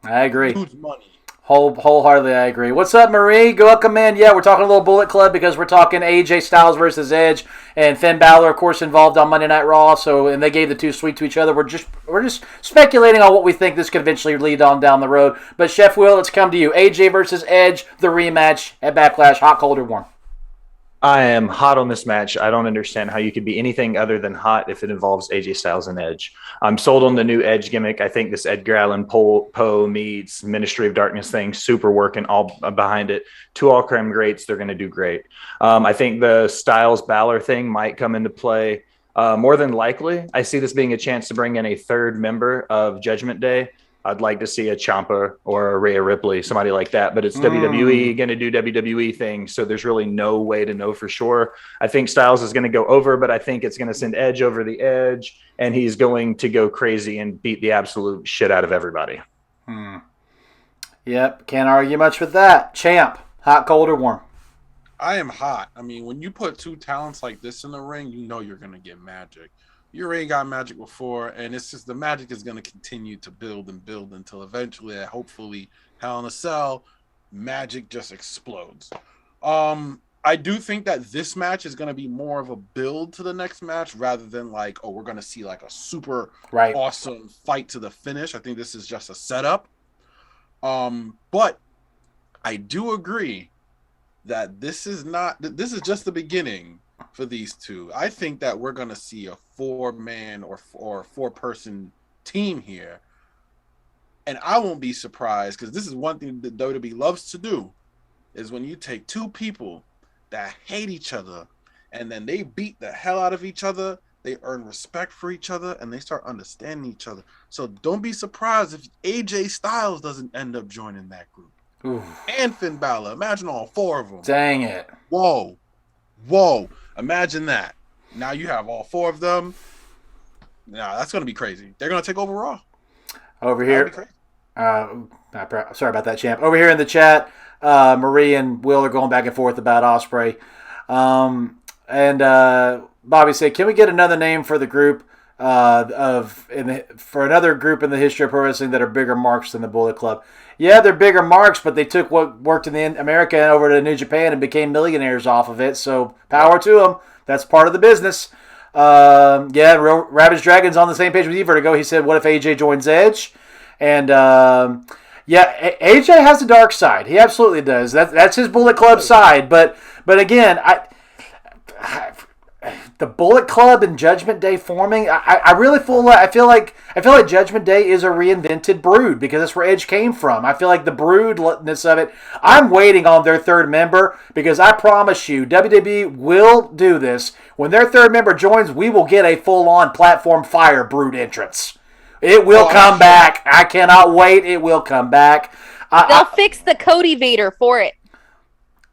I agree. Huge money. Wholeheartedly, I agree. What's up, Marie? Welcome in. Yeah, we're talking a little Bullet Club because we're talking AJ Styles versus Edge, and Finn Balor, of course, involved on Monday Night Raw. So, and they gave the two sweet to each other. We're just speculating on what we think this could eventually lead on down the road. But Chef Will, let's come to you. AJ versus Edge, the rematch at Backlash. Hot, cold, or warm? I am hot on this match. I don't understand how you could be anything other than hot if it involves AJ Styles and Edge. I'm sold on the new Edge gimmick. I think this Edgar Allan Poe meets Ministry of Darkness thing, super working all behind it. Two all-creme greats. They're going to do great. I think the Styles Balor thing might come into play. More than likely, I see this being a chance to bring in a third member of Judgment Day. I'd like to see a Ciampa or a Rhea Ripley, somebody like that. But it's WWE going to do WWE things, so there's really no way to know for sure. I think Styles is going to go over, but I think it's going to send Edge over the edge, and he's going to go crazy and beat the absolute shit out of everybody. Yep, can't argue much with that. Champ, hot, cold, or warm? I am hot. I mean, when you put two talents like this in the ring, you know you're going to get magic. You already got magic before, and it's just the magic is going to continue to build and build until eventually, hopefully, Hell in a Cell, magic just explodes. I do think that this match is going to be more of a build to the next match rather than like, oh, we're going to see like a super awesome fight to the finish. I think this is just a setup. But I do agree that this is just the beginning for these two. I think that we're going to see a 4-man or 4-person team here. And I won't be surprised because this is one thing that WWE loves to do is when you take two people that hate each other and then they beat the hell out of each other, they earn respect for each other and they start understanding each other. So don't be surprised if AJ Styles doesn't end up joining that group. Ooh. And Finn Balor. Imagine all 4 of them. Dang it. Whoa. Imagine that. Now you have all 4 of them. Now that's going to be crazy. They're going to take over Raw. Over here. Sorry about that, champ. Over here in the chat, Marie and Will are going back and forth about Ospreay. And Bobby said, can we get another name for the group? for another group in the history of pro wrestling that are bigger marks than the Bullet Club. Yeah, they're bigger marks, but they took what worked in America and over to New Japan and became millionaires off of it. So power to them. That's part of the business. Ravage Dragon's on the same page with you, Vertigo. He said, "What if AJ joins Edge?" And AJ has a dark side. He absolutely does. That's his Bullet Club side. But again, the Bullet Club and Judgment Day forming, I really feel like Judgment Day is a reinvented Brood because that's where Edge came from. I feel like the Broodness of it. I'm waiting on their third member because I promise you, WWE will do this. When their third member joins, we will get a full-on platform fire Brood entrance. It will come back. I cannot wait. It will come back. They'll fix the Cody Vader for it.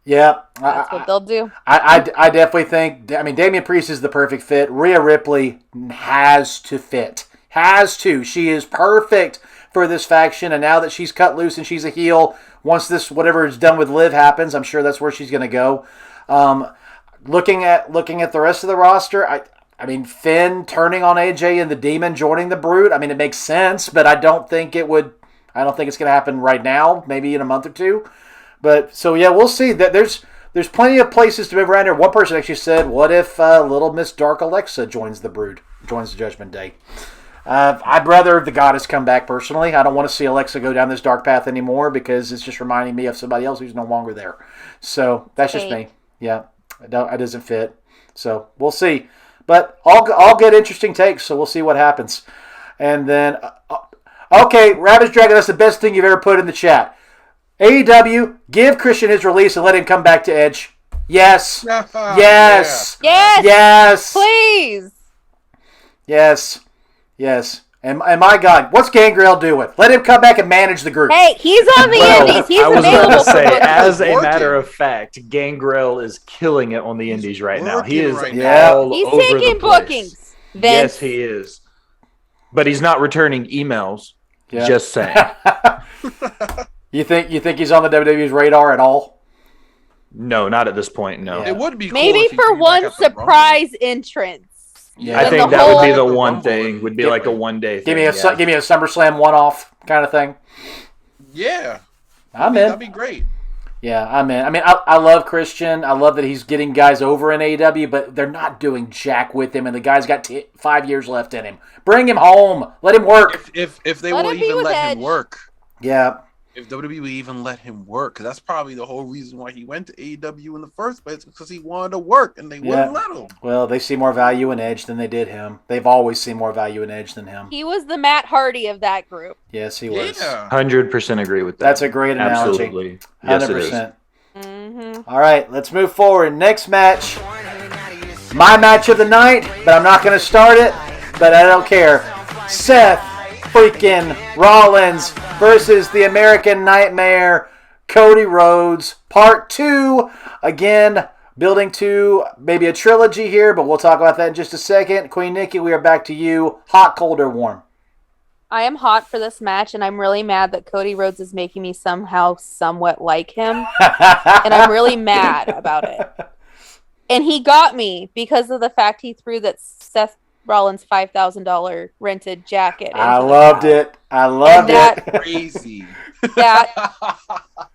Yeah. That's what they'll do. I definitely think, Damian Priest is the perfect fit. Rhea Ripley has to fit. Has to. She is perfect for this faction, and now that she's cut loose and she's a heel, once this, whatever is done with Liv happens, I'm sure that's where she's going to go. Looking at the rest of the roster, Finn turning on AJ and the Demon joining the Brood, it makes sense, but I don't think it's going to happen right now, maybe in a month or two. But, so yeah, we'll see. That there's plenty of places to move around here. One person actually said, what if little Miss Dark Alexa joins the Brood, joins the Judgment Day? I'd rather the Goddess come back personally. I don't want to see Alexa go down this dark path anymore because it's just reminding me of somebody else who's no longer there. So that's just me. Yeah, it doesn't fit. So we'll see. But I'll get interesting takes, so we'll see what happens. And then, okay, Ravage Dragon, that's the best thing you've ever put in the chat. AEW, give Christian his release and let him come back to Edge. Yes. Yes. Yes. Yes. Please. Yes. Yes. And my God, what's Gangrel doing? Let him come back and manage the group. Hey, he's on the indies. He's I was available. about to say, for as a matter of fact, Gangrel is killing it on the indies right now. He is all He's over taking the place. bookings. Vince. Yes, he is. But he's not returning emails. Yeah. Just saying. You think he's on the WWE's radar at all? No, not at this point. No. Yeah. It would be cool Maybe if he for came back one up and surprise entrance. Yeah. I When think the that would be whole- the one thing. Would be like a one-day thing. Give me a SummerSlam one-off kind of thing. Yeah, I'm in. that'd be great. Yeah, I'm in. I love Christian. I love that he's getting guys over in AEW, but they're not doing jack with him, and the guy's got 5 years left in him. Bring him home. Let him work. If they Let will him be even with let Edge. him work. Yeah. If WWE even let him work, because that's probably the whole reason why he went to AEW in the first place, because he wanted to work, and they wouldn't let him. Well, they see more value in Edge than they did him. They've always seen more value in Edge than him. He was the Matt Hardy of that group. Yes, he was. Yeah. 100% agree with that. That's a great analogy. Absolutely. Yes, it is. 100%. Mm-hmm. All right, let's move forward. Next match. My match of the night, but I'm not going to start it, but I don't care. Seth freaking Rollins versus the American Nightmare, Cody Rhodes, part 2. Again, building to maybe a trilogy here, but we'll talk about that in just a second. Queen Nikki, we are back to you. Hot, cold, or warm? I am hot for this match, and I'm really mad that Cody Rhodes is making me somehow somewhat like him. And I'm really mad about it. And he got me because of the fact he threw that Seth Rollins' $5,000 rented jacket. I loved it. I loved that- it. Crazy. That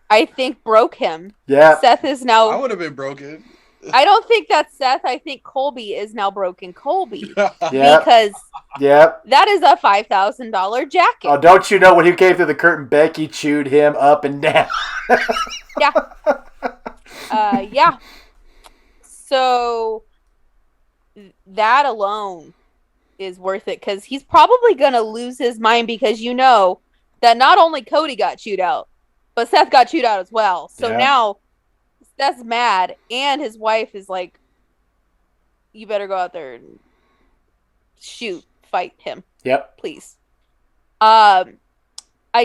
I think broke him. Yeah. Seth is I now. would have been broken. I don't think that's Seth. I think Colby is now broken Colby Yeah. because Yep. that is a $5,000 jacket. Oh, don't you know when he came through the curtain, Becky chewed him up and down. Yeah. Yeah. So that alone is worth it because he's probably going to lose his mind because you know that not only Cody got chewed out, but Seth got chewed out as well. So Yeah. now Seth's mad and his wife is like, you better go out there and fight him, Yep. please. I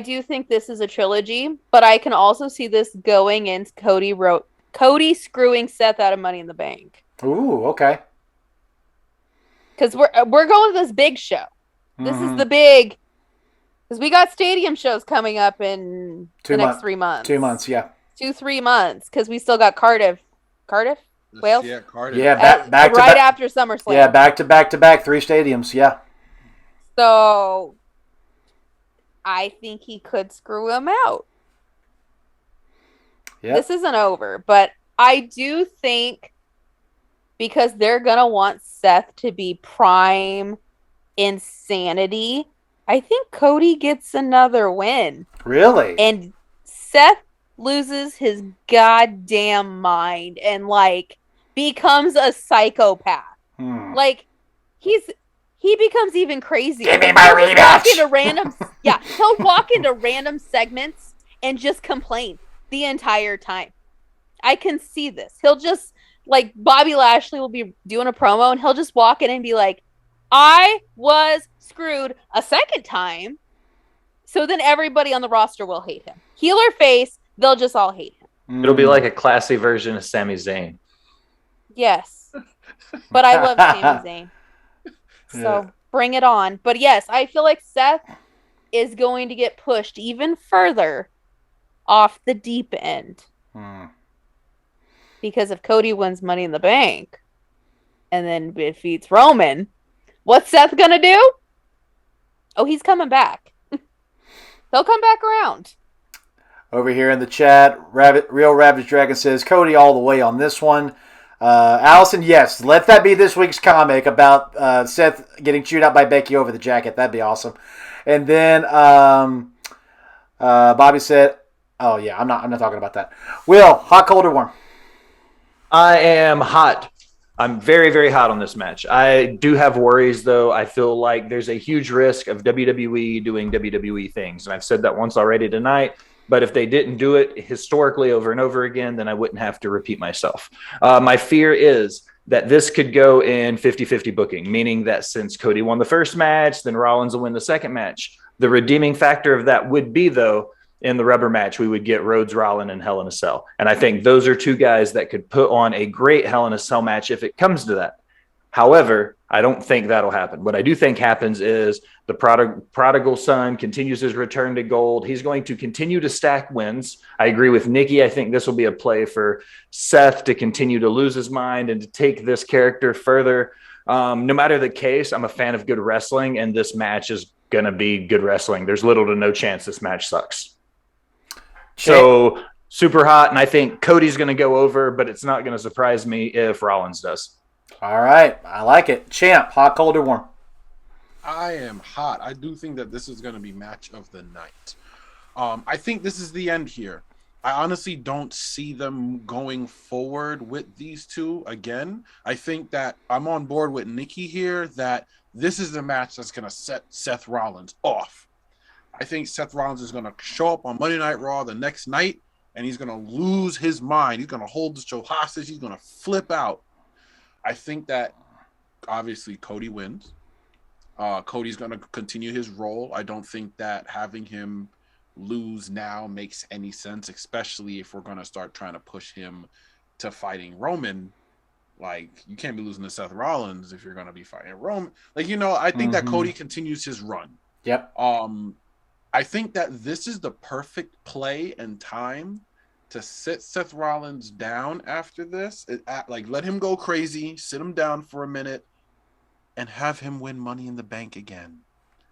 do think this is a trilogy, but I can also see this going in Cody screwing Seth out of Money in the Bank. Ooh, okay. Because we're going to this big show. This is the big, because we got stadium shows coming up in the next 3 months. 2 months, yeah. 2-3 months, because we still got Cardiff, Wales. Yeah, Cardiff. Yeah, back to right back. after SummerSlam. Yeah, back to back, 3 stadiums, yeah. So I think he could screw him out. Yep. This isn't over, but I do think because they're going to want Seth to be prime insanity, I think Cody gets another win. Really? And Seth loses his goddamn mind and like becomes a psychopath. Like he becomes even crazier. Give me my rematch. He'll walk into random segments and just complain the entire time. I can see this. He'll just like Bobby Lashley will be doing a promo and he'll just walk in and be like, I was screwed a second time. So then everybody on the roster will hate him. Heel or face, they'll just all hate him. It'll be like a classy version of Sami Zayn. Yes. But I love Sami Zayn. So bring it on. But yes, I feel like Seth is going to get pushed even further off the deep end. Because if Cody wins Money in the Bank and then defeats Roman, what's Seth going to do? Oh, he's coming back. He'll come back around. Over here in the chat, Real Ravage Dragon says, Cody all the way on this one. Alison, yes, let that be this week's comic about Seth getting chewed out by Becky over the jacket. That'd be awesome. And then Bobby said, oh yeah, I'm not talking about that. Will, hot, cold, or warm? I am hot. I'm very, very hot on this match. I do have worries, though. I feel like there's a huge risk of WWE doing WWE things. And I've said that once already tonight. But if they didn't do it historically over and over again, then I wouldn't have to repeat myself. My fear is that this could go in 50-50 booking, meaning that since Cody won the first match, then Rollins will win the second match. The redeeming factor of that would be, though, in the rubber match, we would get Rhodes, Rollins, and Hell in a Cell. And I think those are two guys that could put on a great Hell in a Cell match if it comes to that. However, I don't think that'll happen. What I do think happens is the prodigal son continues his return to gold. He's going to continue to stack wins. I agree with Nikki. I think this will be a play for Seth to continue to lose his mind and to take this character further. No matter the case, I'm a fan of good wrestling, and this match is going to be good wrestling. There's little to no chance this match sucks. So super hot, and I think Cody's going to go over, but it's not going to surprise me if Rollins does. All right. I like it. Champ, hot, cold, or warm? I am hot. I do think that this is going to be match of the night. I think this is the end here. I honestly don't see them going forward with these two again. I think that I'm on board with Nikki here that this is the match that's going to set Seth Rollins off. I think Seth Rollins is going to show up on Monday Night Raw the next night, and he's going to lose his mind. He's going to hold the show hostage. He's going to flip out. I think that, obviously, Cody wins. Cody's going to continue his role. I don't think that having him lose now makes any sense, especially if we're going to start trying to push him to fighting Roman. Like, you can't be losing to Seth Rollins if you're going to be fighting Roman. Like, I think that Cody continues his run. Yep. I think that this is the perfect play and time to sit Seth Rollins down after this. Let him go crazy, sit him down for a minute, and have him win Money in the Bank again.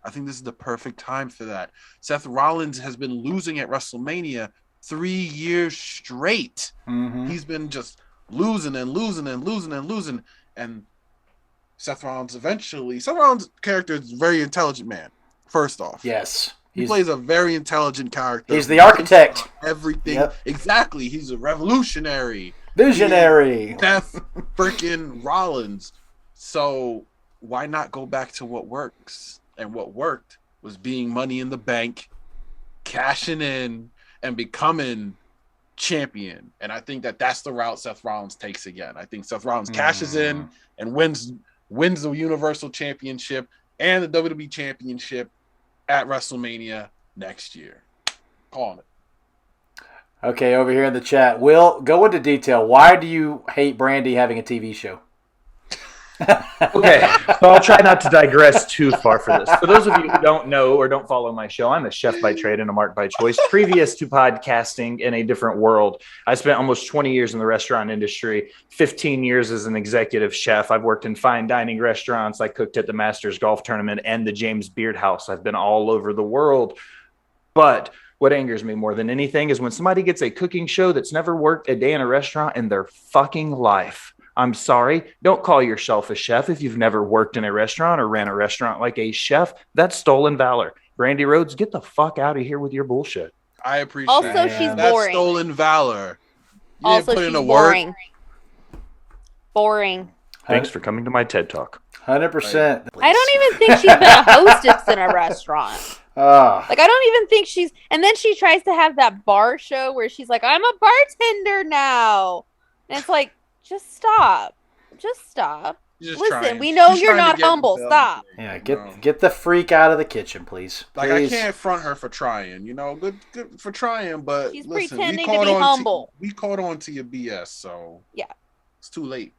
I think this is the perfect time for that. Seth Rollins has been losing at WrestleMania 3 years straight. He's been just losing and losing and losing and losing. And Seth Rollins character is a very intelligent man, first off. Yes. He plays a very intelligent character. He's the architect. Everything. Yep. Exactly. He's a revolutionary. Visionary. Seth freaking Rollins. So why not go back to what works? And what worked was being Money in the Bank, cashing in, and becoming champion. And I think that that's the route Seth Rollins takes again. I think Seth Rollins cashes in and wins the Universal Championship and the WWE Championship at WrestleMania next year. Calling it. Okay, over here in the chat. Will, go into detail. Why do you hate Brandy having a TV show? Okay, so I'll try not to digress too far for this. For those of you who don't know or don't follow my show, I'm a chef by trade and a mark by choice. Previous to podcasting in a different world, I spent almost 20 years in the restaurant industry, 15 years as an executive chef. I've worked in fine dining restaurants. I cooked at the Masters Golf Tournament and the James Beard House. I've been all over the world. But what angers me more than anything is when somebody gets a cooking show that's never worked a day in a restaurant in their fucking life. I'm sorry. Don't call yourself a chef if you've never worked in a restaurant or ran a restaurant like a chef. That's stolen valor. Brandy Rhodes, get the fuck out of here with your bullshit. I appreciate Also, that. she's That's boring. stolen valor. You Also, didn't put she's in a word. boring. Boring. Thanks for coming to my TED Talk. 100%. I don't even think she's been a hostess in a restaurant. Like, I don't even think she's... And then she tries to have that bar show where she's like, I'm a bartender now. And it's like, just stop. Just stop. Listen, we know you're not humble. Stop. Yeah, get the freak out of the kitchen, please. Like, Please. I can't front her for trying, you know, good for trying, but She's listen, pretending to be humble. We caught on to your BS, so Yeah. it's too late.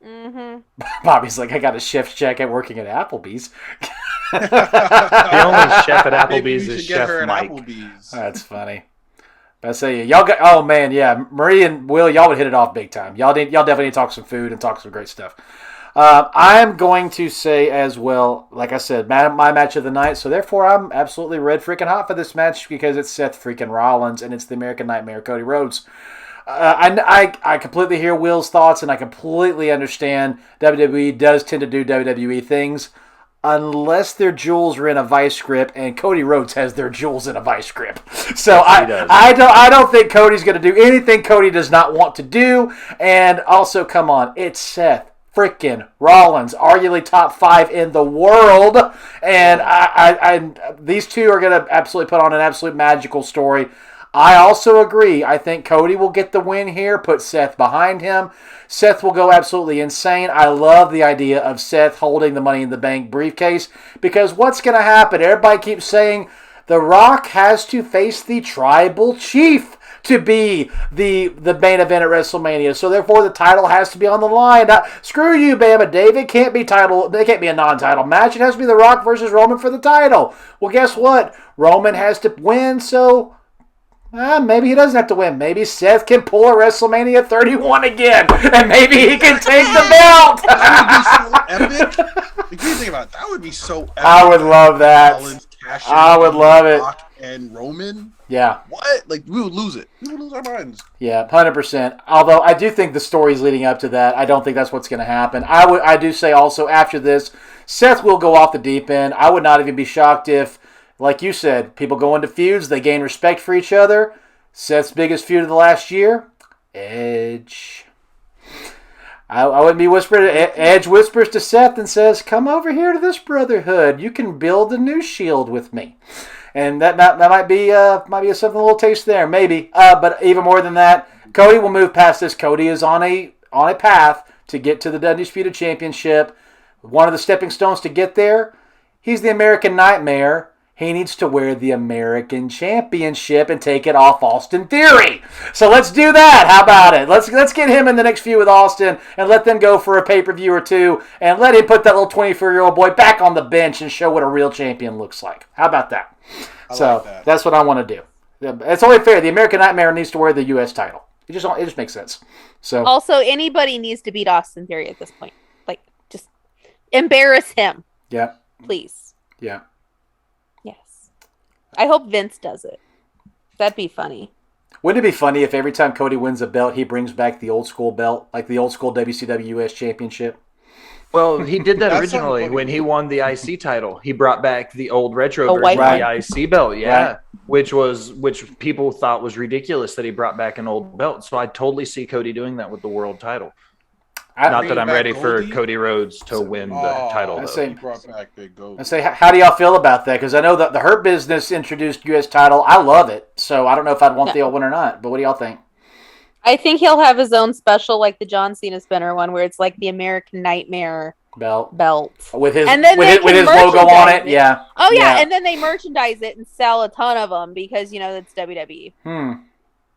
Mm-hmm. Bobby's like, I got a chef's check at working at Applebee's. The only chef at Maybe Applebee's we is should get her Chef at Mike. Applebee's. That's funny. But I say, y'all got, oh man, yeah, Marie and Will, y'all would hit it off big time. Y'all definitely need to talk some food and talk some great stuff. I'm going to say as well, like I said, my match of the night. So therefore, I'm absolutely red freaking hot for this match because it's Seth freaking Rollins and it's the American Nightmare, Cody Rhodes. I completely hear Will's thoughts and I completely understand WWE does tend to do WWE things unless their jewels are in a vice grip, and Cody Rhodes has their jewels in a vice grip. So I don't think Cody's going to do anything Cody does not want to do. And also, come on, it's Seth freaking Rollins, arguably top 5 in the world, and I these two are going to absolutely put on an absolute magical story. I also agree. I think Cody will get the win here, put Seth behind him. Seth will go absolutely insane. I love the idea of Seth holding the Money in the Bank briefcase because what's going to happen? Everybody keeps saying The Rock has to face the Tribal Chief to be the main event at WrestleMania. So therefore the title has to be on the line. Now, screw you, Bama Dave. It can't be a non-title match. It has to be The Rock versus Roman for the title. Well, guess what? Roman has to win, so maybe he doesn't have to win. Maybe Seth can pull a WrestleMania 31 again, and maybe he can take the belt. That would be so epic. If you think about it, that would be so epic. I would love that. I would love it. Rock and Roman. Yeah. What? Like, we would lose it. We would lose our minds. Yeah, 100%. Although I do think the story's leading up to that. I don't think that's what's going to happen. I do say also after this, Seth will go off the deep end. I would not even be shocked if, like you said, people go into feuds, they gain respect for each other. Seth's biggest feud of the last year, Edge. I wouldn't be whispering. Edge whispers to Seth and says, "Come over here to this brotherhood. You can build a new Shield with me." And that might be something a little taste there, maybe. But even more than that, Cody will move past this. Cody is on a path to get to the Undisputed Championship. One of the stepping stones to get there, he's the American Nightmare. He needs to wear the American Championship and take it off Austin Theory. So let's do that. How about it? Let's get him in the next feud with Austin and let them go for a pay-per-view or two and let him put that little 24-year-old boy back on the bench and show what a real champion looks like. How about that? That's what I want to do. It's only fair. The American Nightmare needs to wear the U.S. title. It just makes sense. So also, anybody needs to beat Austin Theory at this point. Like, just embarrass him. Yeah. Please. Yeah. Yes. I hope Vince does it. That'd be funny. Wouldn't it be funny if every time Cody wins a belt, he brings back the old school belt, like the old school WCW US Championship? Well, he did that originally when he won the IC title. He brought back the old retro version of the IC belt, which people thought was ridiculous that he brought back an old belt. So I totally see Cody doing that with the world title. Not that I'm ready for Cody Rhodes to win the title. He brought back Big Gold. I say, how do y'all feel about that? Because I know that the Hurt Business introduced U.S. title. I love it. So I don't know if I'd want the old one or not. But what do y'all think? I think he'll have his own special, like the John Cena Spinner one, where it's like the American Nightmare belt with his logo on it. Yeah. Oh yeah, and then they merchandise it and sell a ton of them because it's WWE.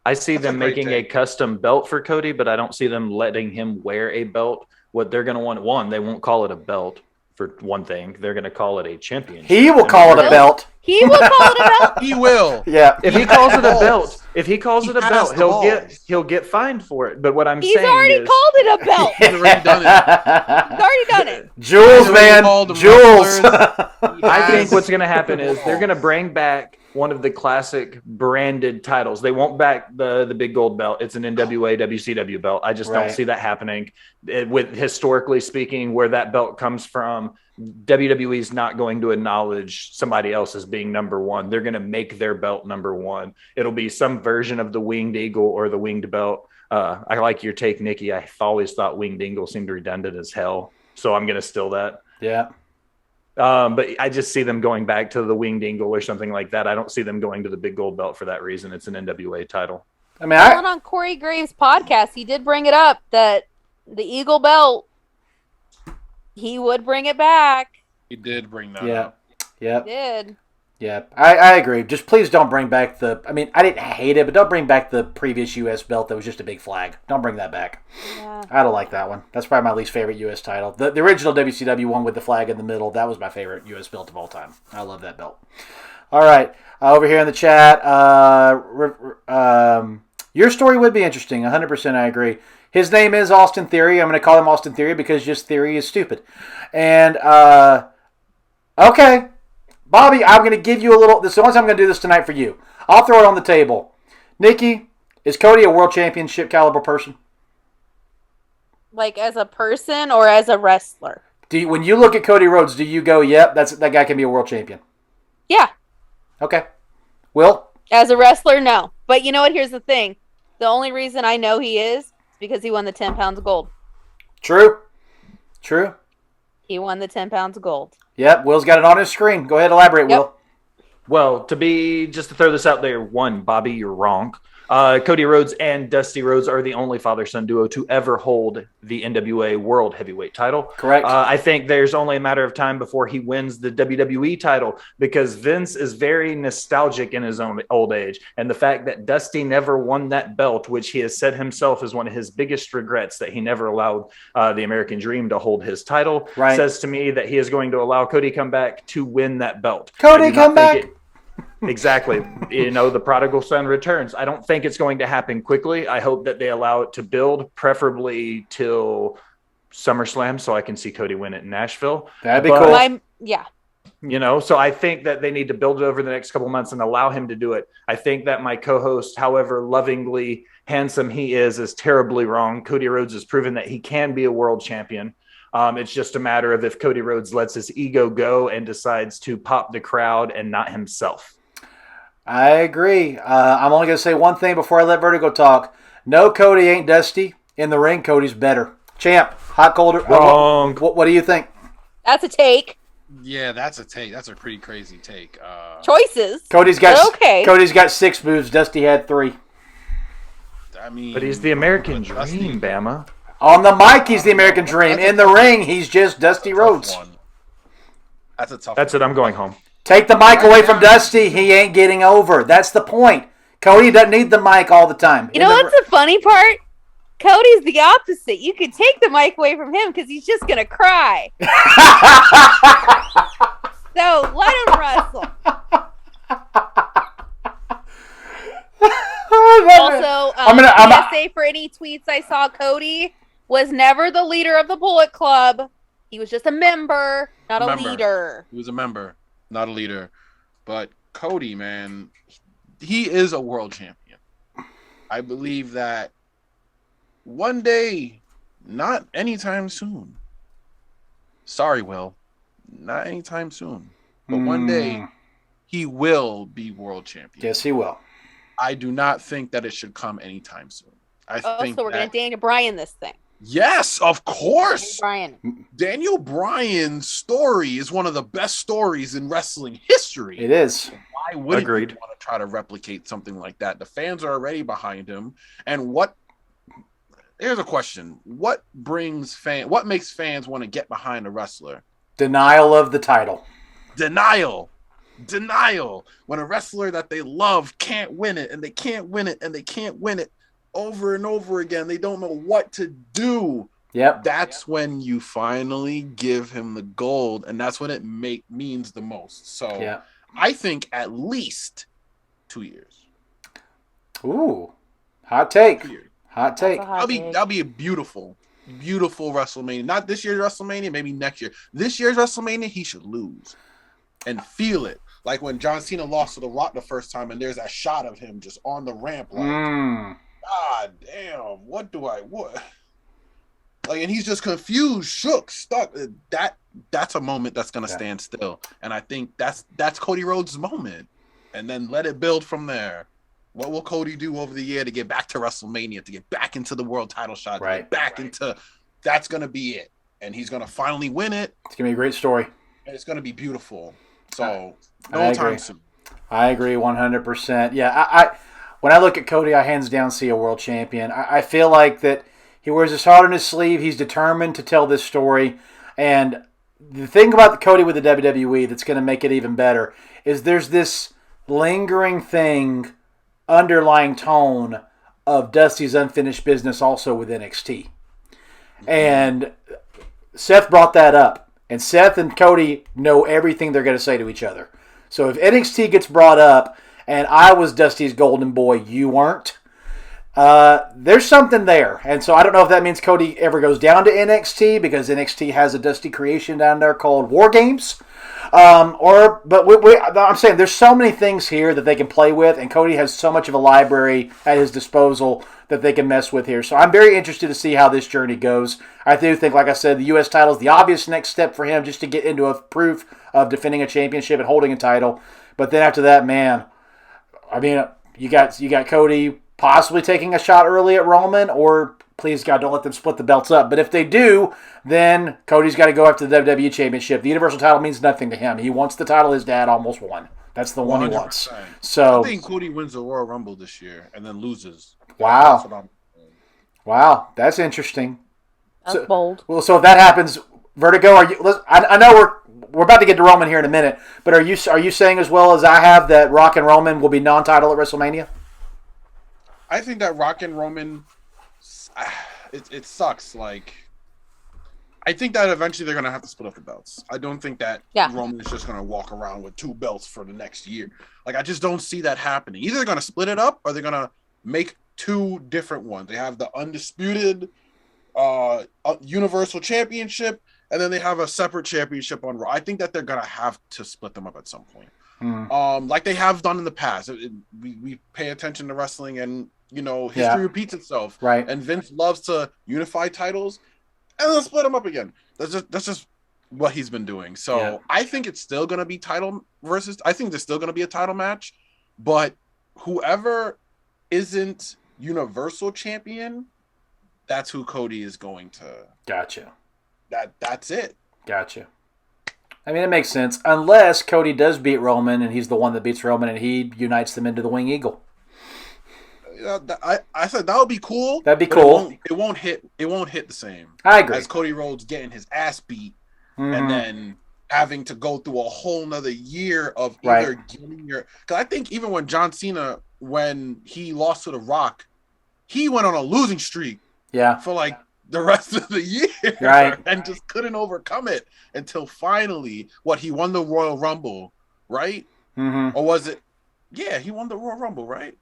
I see them making a custom belt for Cody, but I don't see them letting him wear a belt what they're going to want. One, they won't call it a belt for one thing. They're going to call it a championship. He will call it a belt. He will call it a belt. He will. Yeah. If he calls it a belt, has the he'll get fined for it. But what I'm He's saying already is, called it a belt. He's already done it. He's already done it. Jules, man. Called them Jules. wrestlers. I think what's going to happen is they're going to bring back one of the classic branded titles. They won't back the big gold belt. It's an NWA WCW belt. I just don't see that happening. With historically speaking, where that belt comes from, WWE is not going to acknowledge somebody else as being number one. They're going to make their belt number one. It'll be some version of the Winged Eagle or the Winged Belt. I like your take, Nikki. I've always thought Winged Eagle seemed redundant as hell, so I'm going to steal that. Yeah. But I just see them going back to the Winged Eagle or something like that. I don't see them going to the big gold belt for that reason. It's an NWA title. I mean, On Corey Graves' podcast, he did bring it up that the Eagle belt, he would bring it back. He did bring that up. Yeah. He did. Yeah, I agree. Just please don't bring back I didn't hate it, but don't bring back the previous U.S. belt that was just a big flag. Don't bring that back. Yeah. I don't like that one. That's probably my least favorite U.S. title. The original WCW one with the flag in the middle, that was my favorite U.S. belt of all time. I love that belt. All right, over here in the chat, your story would be interesting. 100% I agree. His name is Austin Theory. I'm going to call him Austin Theory because just theory is stupid. And, okay. Bobby, I'm going to give you a little... This is the only time I'm going to do this tonight for you. I'll throw it on the table. Nikki, is Cody a world championship caliber person? Like as a person or as a wrestler? When you look at Cody Rhodes, do you go, yep, that guy can be a world champion? Yeah. Okay. Will? As a wrestler, no. But you know what? Here's the thing. The only reason I know he is because he won the 10 pounds of gold. True. He won the 10 pounds of gold. Yep, Will's got it on his screen. Go ahead, elaborate, Will. Well, just to throw this out there, one, Bobby, you're wrong. Cody Rhodes and Dusty Rhodes are the only father-son duo to ever hold the NWA World Heavyweight title. Correct. I think there's only a matter of time before he wins the WWE title because Vince is very nostalgic in his own old age. And the fact that Dusty never won that belt, which he has said himself is one of his biggest regrets, that he never allowed the American Dream to hold his title, says to me that he is going to allow Cody come back to win that belt. Cody, come back! Exactly. The prodigal son returns. I don't think it's going to happen quickly. I hope that they allow it to build, preferably till SummerSlam, so I can see Cody win it in Nashville. That'd be cool. Yeah. So I think that they need to build it over the next couple months and allow him to do it. I think that my co-host, however lovingly handsome he is terribly wrong. Cody Rhodes has proven that he can be a world champion. It's just a matter of if Cody Rhodes lets his ego go and decides to pop the crowd and not himself. I agree. I'm only going to say one thing before I let Vertigo talk. No, Cody ain't Dusty. In the ring, Cody's better. Champ, hot, cold, wrong. What do you think? That's a take. Yeah, that's a take. That's a pretty crazy take. Choices. Cody's got 6 moves. Dusty had 3. I mean, but he's the American Dream, Bama. On the mic, he's the American Dream. In the ring, he's just Dusty Rhodes. That's a tough That's one. it. I'm going home. Take the mic away from Dusty. He ain't getting over. That's the point. Cody doesn't need the mic all the time. You know what's the funny part? Cody's the opposite. You could take the mic away from him because he's just going to cry. So let him wrestle. Also, PSA for any tweets I saw, Cody was never the leader of the Bullet Club. He was just a member, not a leader. He was a member, not a leader. But Cody, man, he is a world champion. I believe that one day, not anytime soon. Sorry, Will. Not anytime soon. But one day, he will be world champion. Yes, he will. I do not think that it should come anytime soon. So we're going to Daniel Bryan this thing. Yes, of course. Daniel Bryan's story is one of the best stories in wrestling history. It is. Why wouldn't you want to try to replicate something like that? The fans are already behind him. And here's a question. What makes fans want to get behind a wrestler? Denial of the title. Denial. When a wrestler that they love can't win it, and they can't win it, and they can't win it over and over again, they don't know what to do Yep. That's when you finally give him the gold, and that's when it means the most. So Yeah. I think at least 2 years. Ooh. Hot take. 2 years. Hot take. That's a hot take. That'll be a beautiful WrestleMania. Not this year's WrestleMania, maybe next year. This year's WrestleMania, he should lose and feel it. Like when John Cena lost to The Rock the first time, and there's that shot of him just on the ramp, like, God damn, what? Like, and he's just confused, shook, stuck. That's a moment that's gonna stand still, and I think that's Cody Rhodes' moment, and then let it build from there. What will Cody do over the year to get back to WrestleMania, to get back into the world title shot, to get back into? That's gonna be it, and he's gonna finally win it. It's gonna be a great story. And it's gonna be beautiful. So no time soon. I agree 100%. Yeah, I when I look at Cody, I hands down see a world champion. I feel like that he wears his heart on his sleeve. He's determined to tell this story. And the thing about Cody with the WWE that's going to make it even better is there's this lingering thing, underlying tone of Dusty's unfinished business also with NXT. And Seth brought that up. And Seth and Cody know everything they're going to say to each other. So if NXT gets brought up, and I was Dusty's golden boy, you weren't, there's something there. And so I don't know if that means Cody ever goes down to NXT, because NXT has a Dusty creation down there called War Games. But I'm saying there's so many things here that they can play with, and Cody has so much of a library at his disposal that they can mess with here. So I'm very interested to see how this journey goes. I do think, like I said, the U.S. title is the obvious next step for him, just to get into a proof of defending a championship and holding a title. But then after that, man, I mean, you got Cody possibly taking a shot early at Roman, or please God, don't let them split the belts up. But if they do, then Cody's got to go after the WWE Championship. The Universal title means nothing to him. He wants the title his dad almost won. That's the one 100%. He wants. So I think Cody wins the Royal Rumble this year and then loses. Wow. Wow, that's interesting. That's bold. Well, so if that happens, Vertigo, are you? I know we're about to get to Roman here in a minute, but are you saying as well as I have that Rock and Roman will be non-title at WrestleMania? I think that Rock and Roman, it sucks. Like, I think that eventually they're gonna have to split up the belts. I don't think that Roman is just gonna walk around with 2 belts for the next year. Like, I just don't see that happening. Either they're gonna split it up or they're gonna make 2 different ones. They have the undisputed Universal Championship, and then they have a separate championship on Raw. I think that they're gonna have to split them up at some point. Like they have done in the past. We pay attention to wrestling, and history repeats itself. Right. And Vince loves to unify titles and then split them up again. That's just what he's been doing. So I think it's still gonna be title versus. I think there's still gonna be a title match, but whoever isn't Universal Champion, that's who Cody is going to. Gotcha. That's it. Gotcha. I mean, it makes sense. Unless Cody does beat Roman and he's the one that beats Roman and he unites them into the Winged Eagle. I said that would be cool. That'd be cool. It won't hit the same. I agree. As Cody Rhodes getting his ass beat and then having to go through a whole nother year of either getting your. Because I think even when John Cena, when he lost to The Rock, he went on a losing streak. Yeah. For like the rest of the year, right? And just couldn't overcome it until finally, he won the Royal Rumble, right? Mm-hmm. Or was it? Yeah, he won the Royal Rumble, right?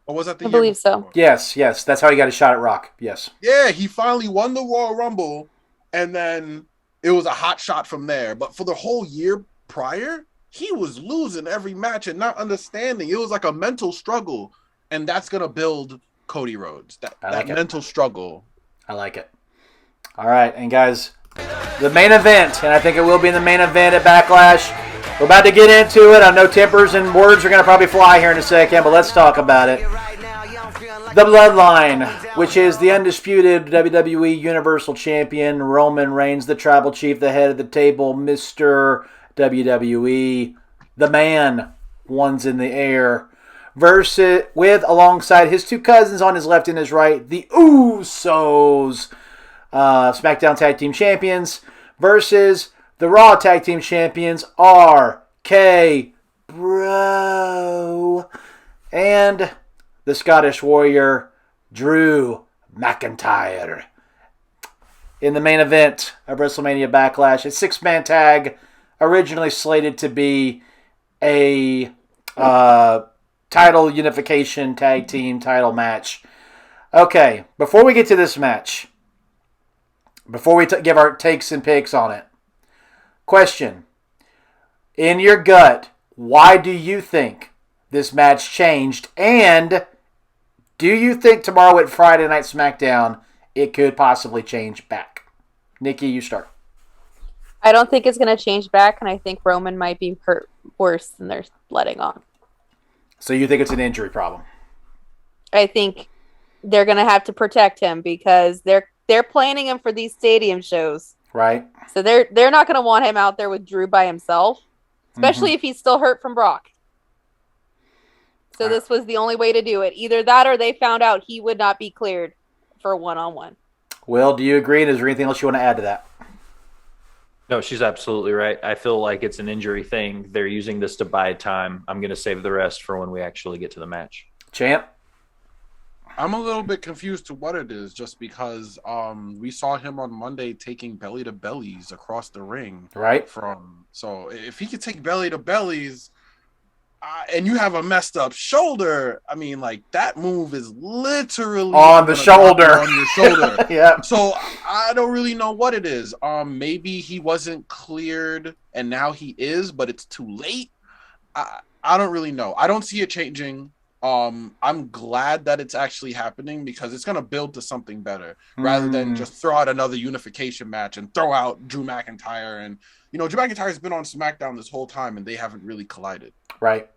Or was that the I year believe before? so. Yes, that's how he got a shot at Rock. Yes. Yeah, he finally won the Royal Rumble, and then it was a hot shot from there. But for the whole year prior, he was losing every match and not understanding. It was like a mental struggle, and that's gonna build Cody Rhodes. That mental struggle. I like it. All right, and guys, the main event, and I think it will be in the main event at Backlash. We're about to get into it. I know tempers and words are going to probably fly here in a second, but let's talk about it. The Bloodline, which is the undisputed WWE Universal Champion, Roman Reigns, the Tribal Chief, the head of the table, Mr. WWE, the man, one's in the air, alongside his 2 cousins on his left and his right, the Usos, SmackDown Tag Team Champions, versus the Raw Tag Team Champions, RK Bro, and the Scottish Warrior, Drew McIntyre. in the main event of WrestleMania Backlash. A 6-man tag, originally slated to be a title unification tag team title match. Okay, before we get to this match, before we give our takes and picks on it, question. In your gut, why do you think this match changed? And do you think tomorrow at Friday Night SmackDown it could possibly change back? Nikki, you start. I don't think it's going to change back, and I think Roman might be hurt worse than they're letting on. So you think it's an injury problem? I think they're going to have to protect him because they're planning him for these stadium shows. Right. So they're not going to want him out there with Drew by himself, especially if he's still hurt from Brock. So this was the only way to do it. Either that or they found out he would not be cleared for a one-on-one. Will, do you agree? And is there anything else you want to add to that? No, she's absolutely right. I feel like it's an injury thing. They're using this to buy time. I'm going to save the rest for when we actually get to the match. Champ? I'm a little bit confused to what it is, just because we saw him on Monday taking belly to bellies across the ring. Right. So if he could take belly to bellies, and you have a messed up shoulder, I mean, like, that move is literally on the shoulder. On your shoulder. Yeah. So I don't really know what it is. Maybe he wasn't cleared and now he is, but it's too late. I don't really know. I don't see it changing. I'm glad that it's actually happening because it's going to build to something better rather than just throw out another unification match and throw out Drew McIntyre. And, you know, Drew McIntyre's been on SmackDown this whole time and they haven't really collided. Right.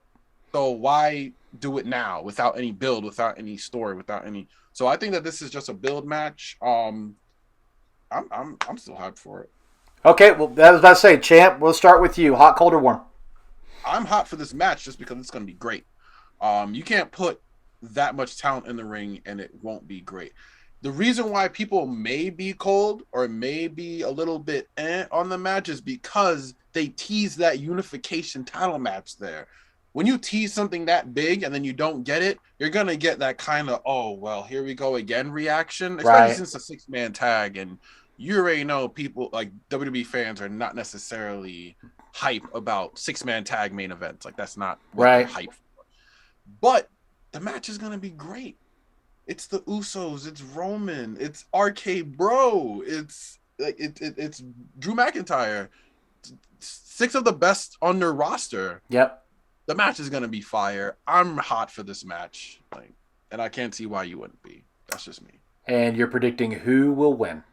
So why do it now without any build, without any story, without any? So I think that this is just a build match. I'm still hyped for it. Okay, well, that was about to say, Champ, we'll start with you. Hot, cold, or warm? I'm hot for this match just because it's going to be great. You can't put that much talent in the ring and it won't be great. The reason why people may be cold or may be a little bit on the match is because they tease that unification title match there. When you tease something that big and then you don't get it, you're going to get that kind of, oh, well, here we go again reaction, especially since a 6-man tag. And you already know people like WWE fans are not necessarily hype about 6-man tag main events. Like, that's not what they're hype for. But the match is going to be great. It's the Usos, it's Roman, it's RK Bro, it's Drew McIntyre. 6 of the best on their roster. Yep. The match is going to be fire. I'm hot for this match. And I can't see why you wouldn't be. That's just me. And you're predicting who will win?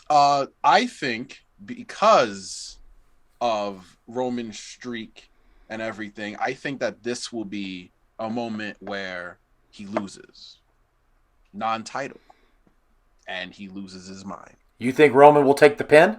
I think because of Roman's streak and everything, I think that this will be a moment where he loses. Non-title. And he loses his mind. You think Roman will take the pin?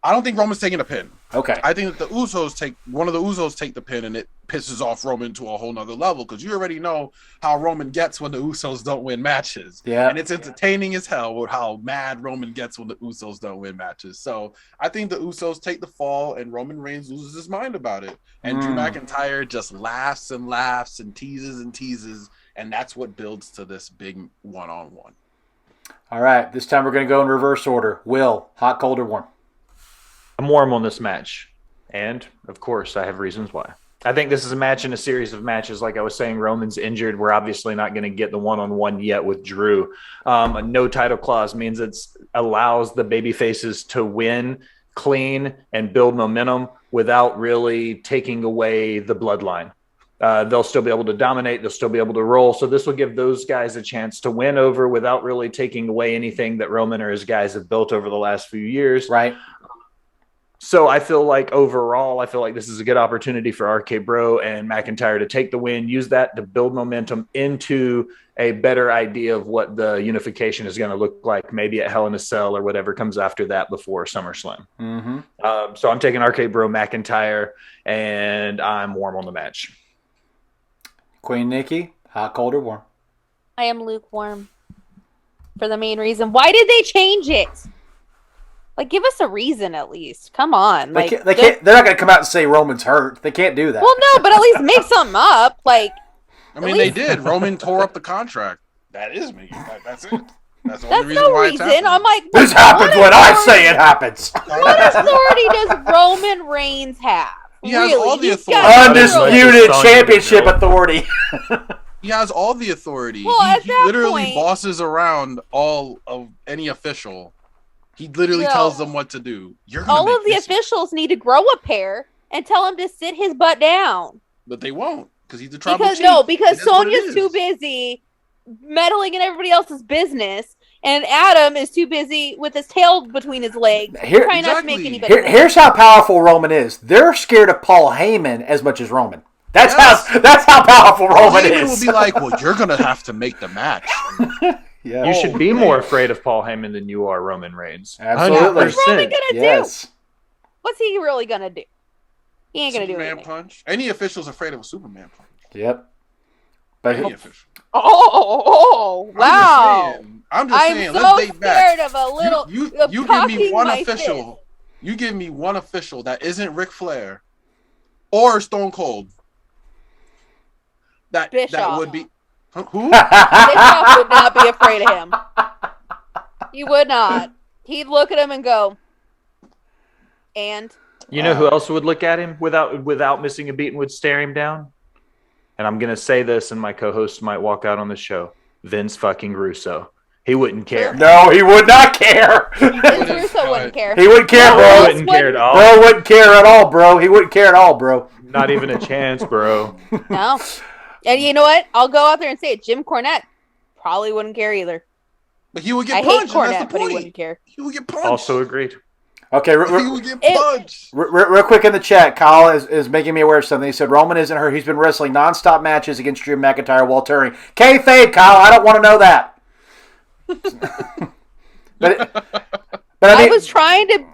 I don't think Roman's taking a pin. Okay. I think that one of the Usos take the pin and it pisses off Roman to a whole nother level because you already know how Roman gets when the Usos don't win matches. Yeah. And it's entertaining as hell with how mad Roman gets when the Usos don't win matches. So I think the Usos take the fall and Roman Reigns loses his mind about it. And Drew McIntyre just laughs and laughs and teases. And that's what builds to this big one-on-one. All right. This time we're going to go in reverse order. Will, hot, cold, or warm? I'm warm on this match. And, of course, I have reasons why. I think this is a match in a series of matches. Like I was saying, Roman's injured. We're obviously not going to get the one-on-one yet with Drew. A no title clause means it allows the baby faces to win clean and build momentum without really taking away the bloodline. They'll still be able to dominate. They'll still be able to roll. So this will give those guys a chance to win over without really taking away anything that Roman or his guys have built over the last few years. Right. So I feel like overall, this is a good opportunity for RK Bro and McIntyre to take the win, use that to build momentum into a better idea of what the unification is going to look like, maybe at Hell in a Cell or whatever comes after that before SummerSlam. Mm-hmm. So I'm taking RK Bro McIntyre, and I'm warm on the match. Queen Nikki, hot, cold, or warm? I am lukewarm for the main reason. Why did they change it? Like, give us a reason at least. Come on. They're not going to come out and say Roman's hurt. They can't do that. Well, no, but at least make something up. Like, I mean, they did. Roman tore up the contract. That is me. That's it. That's the only That's reason no why it's reason. happening. I'm like, This what happens when I authority- say it happens. What authority does Roman Reigns have? He has Really? all the He's got authority. Undisputed Sonya championship Deville. authority. He has all the authority. Well, at he that literally point- bosses around all of any official. He literally No. tells them what to do. You're gonna All make of the this, officials need to grow a pair and tell him to sit his butt down. but they won't because he's the tribal Because chief. because It is what it Sonya's is. too busy meddling in everybody else's business, and Adam is too busy with his tail between his legs, Here- trying not to make Exactly. anybody. win. Here's how powerful Roman is. They're scared of Paul Heyman as much as Roman. That's Yes. that's how powerful Roman Heyman is. will be like, "Well, you're gonna have to make the match." yeah. You should be more afraid of Paul Heyman than you are Roman Reigns. Absolutely. What's Roman gonna Yes. do? What's he really gonna do? He ain't gonna do Superman anything. punch. Any official's afraid of a Superman punch. Yep. But Any official. Oh, wow! I'm just I'm saying. so Let's date back. scared of a little. You of give me cocking one my official. fist. You give me one official that isn't Ric Flair or Stone Cold. That Bischoff. would be who? Bischoff would not be afraid of him. He would not. He'd look at him and go, and You know who else would look at him without missing a beat and would stare him down? And I'm going to say this, and my co-host might walk out on the show. Vince fucking Russo. He wouldn't care. no, he would not care. Vince Russo wouldn't care. He wouldn't care, He bro. wouldn't care at all. Bro wouldn't care at all, bro. He wouldn't care at all, bro. Not even a chance, bro. No. And you know what? I'll go out there and say it. Jim Cornette probably wouldn't care either. But he would I get hate punched. and Cornette, that's the but he point. wouldn't care. He would get punched. Also agreed. Okay, he would get It- punched. real quick in the chat, Kyle is making me aware of something. He said Roman isn't hurt. He's been wrestling nonstop matches against Drew McIntyre while touring. Kayfabe, Kyle. I don't want to know that. but I mean, was trying to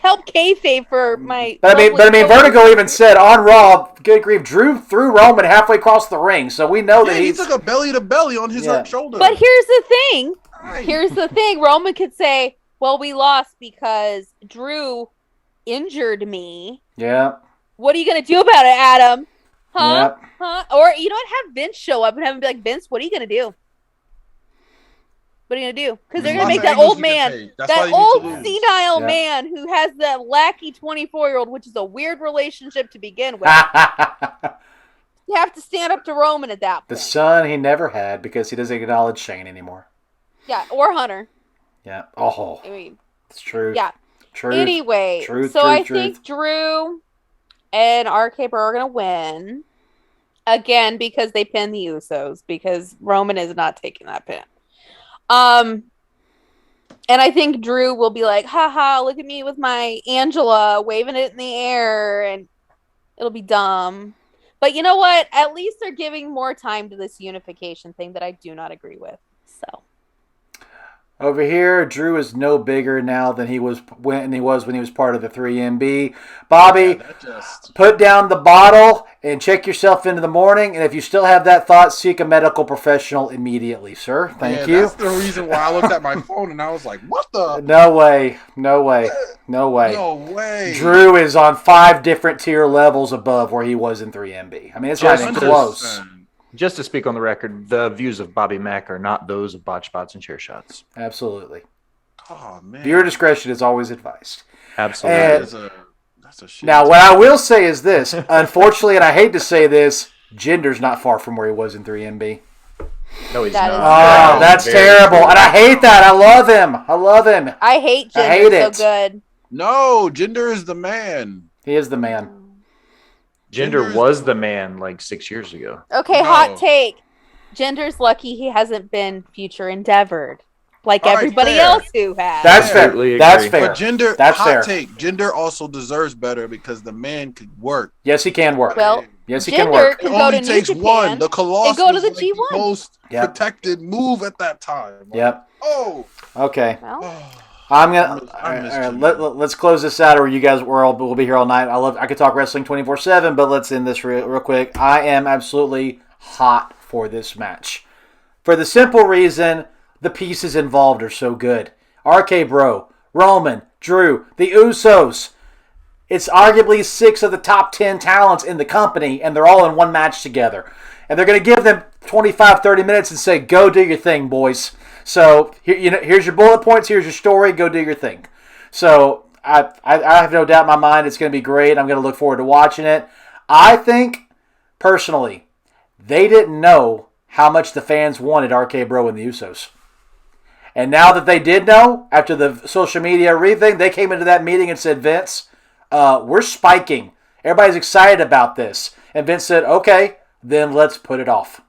help kayfabe for my. but I mean, lovely co-host. Vertigo even said on Raw, good grief, Drew threw Roman halfway across the ring, so we know Yeah, that he he's. took a belly to belly on his Yeah. shoulder. But here's the thing. Right. Here's the thing. Roman could say, "Well, we lost because Drew injured me. Yeah, What are you gonna do about it, Adam? Huh? Yep. Huh? Or you know what? Have Vince show up and have him be like, Vince, what are you gonna do? What are you gonna do? Because they're gonna Lots make of that angles old you can man, take. That's why that you need old to lose. senile Yeah. man who has that lackey 24-year-old, which is a weird relationship to begin with. You have to stand up to Roman at that the point. son he never had because he doesn't acknowledge Shane anymore. Yeah, or Hunter. Yeah. Oh, I mean, it's true. yeah. Truth. Anyway, Truth, so truth, I truth. think Drew and RK-Bro are going to win again because they pin the Usos because Roman is not taking that pin. And I think Drew will be like, haha, look at me with my Angela waving it in the air and it'll be dumb. But you know what? At least they're giving more time to this unification thing that I do not agree with. So Over here, Drew is no bigger now than he was when he was part of the 3MB. Bobby, That just put down the bottle and check yourself into the morning. And if you still have that thought, seek a medical professional immediately, sir. Thank you. That's the reason why I looked at my phone and I was like, "What the? No way. No way. No way. No way!" Drew is on 5 different tier levels above where he was in 3MB. I mean, it's not even close. Just to speak on the record, the views of Bobby Mack are not those of Botch Spots and Chair Shots. Absolutely. Oh man, Viewer discretion is always advised. Absolutely. That's a shit. Now, what I will say is this. Unfortunately, and I hate to say this, Jinder's not far from where he was in 3MB. No, he's That not. Oh, that's Very terrible. true. And I hate that. I love him. I love him. I hate I Jinder hate it. so good. No, Jinder is the man. He is the man. Jinder was the man like 6 years ago. Okay, No. hot take. Jinder's lucky he hasn't been future endeavored like All right, everybody fair. else who has. That's fair. Absolutely That's agree. fair. But Jinder, That's hot fair. take. Jinder also deserves better because the man could work. Yes, he can work. Well, Yes, he can Jinder work. It could go only to New takes Japan one. The Colossus and go to the was like G1. the most Yep. protected move at that time. Like, Yep. Oh. Okay. Well, I'm gonna. I miss all right, Jinder. let's close this out, or you guys we'll be here all night. I could talk wrestling 24/7, but let's end this real quick. I am absolutely hot for this match, for the simple reason the pieces involved are so good. RK-Bro, Roman, Drew, the Usos. It's arguably 6 of the top 10 talents in the company, and they're all in one match together. And they're going to give them 25, 30 minutes and say, go do your thing, boys. So here's your bullet points. Here's your story. Go do your thing. So I have no doubt in my mind it's going to be great. I'm going to look forward to watching it. I think, personally, they didn't know how much the fans wanted RK Bro and the Usos. And now that they did know, after the social media everything, they came into that meeting and said, Vince, we're spiking. Everybody's excited about this. And Vince said, okay, then let's put it off.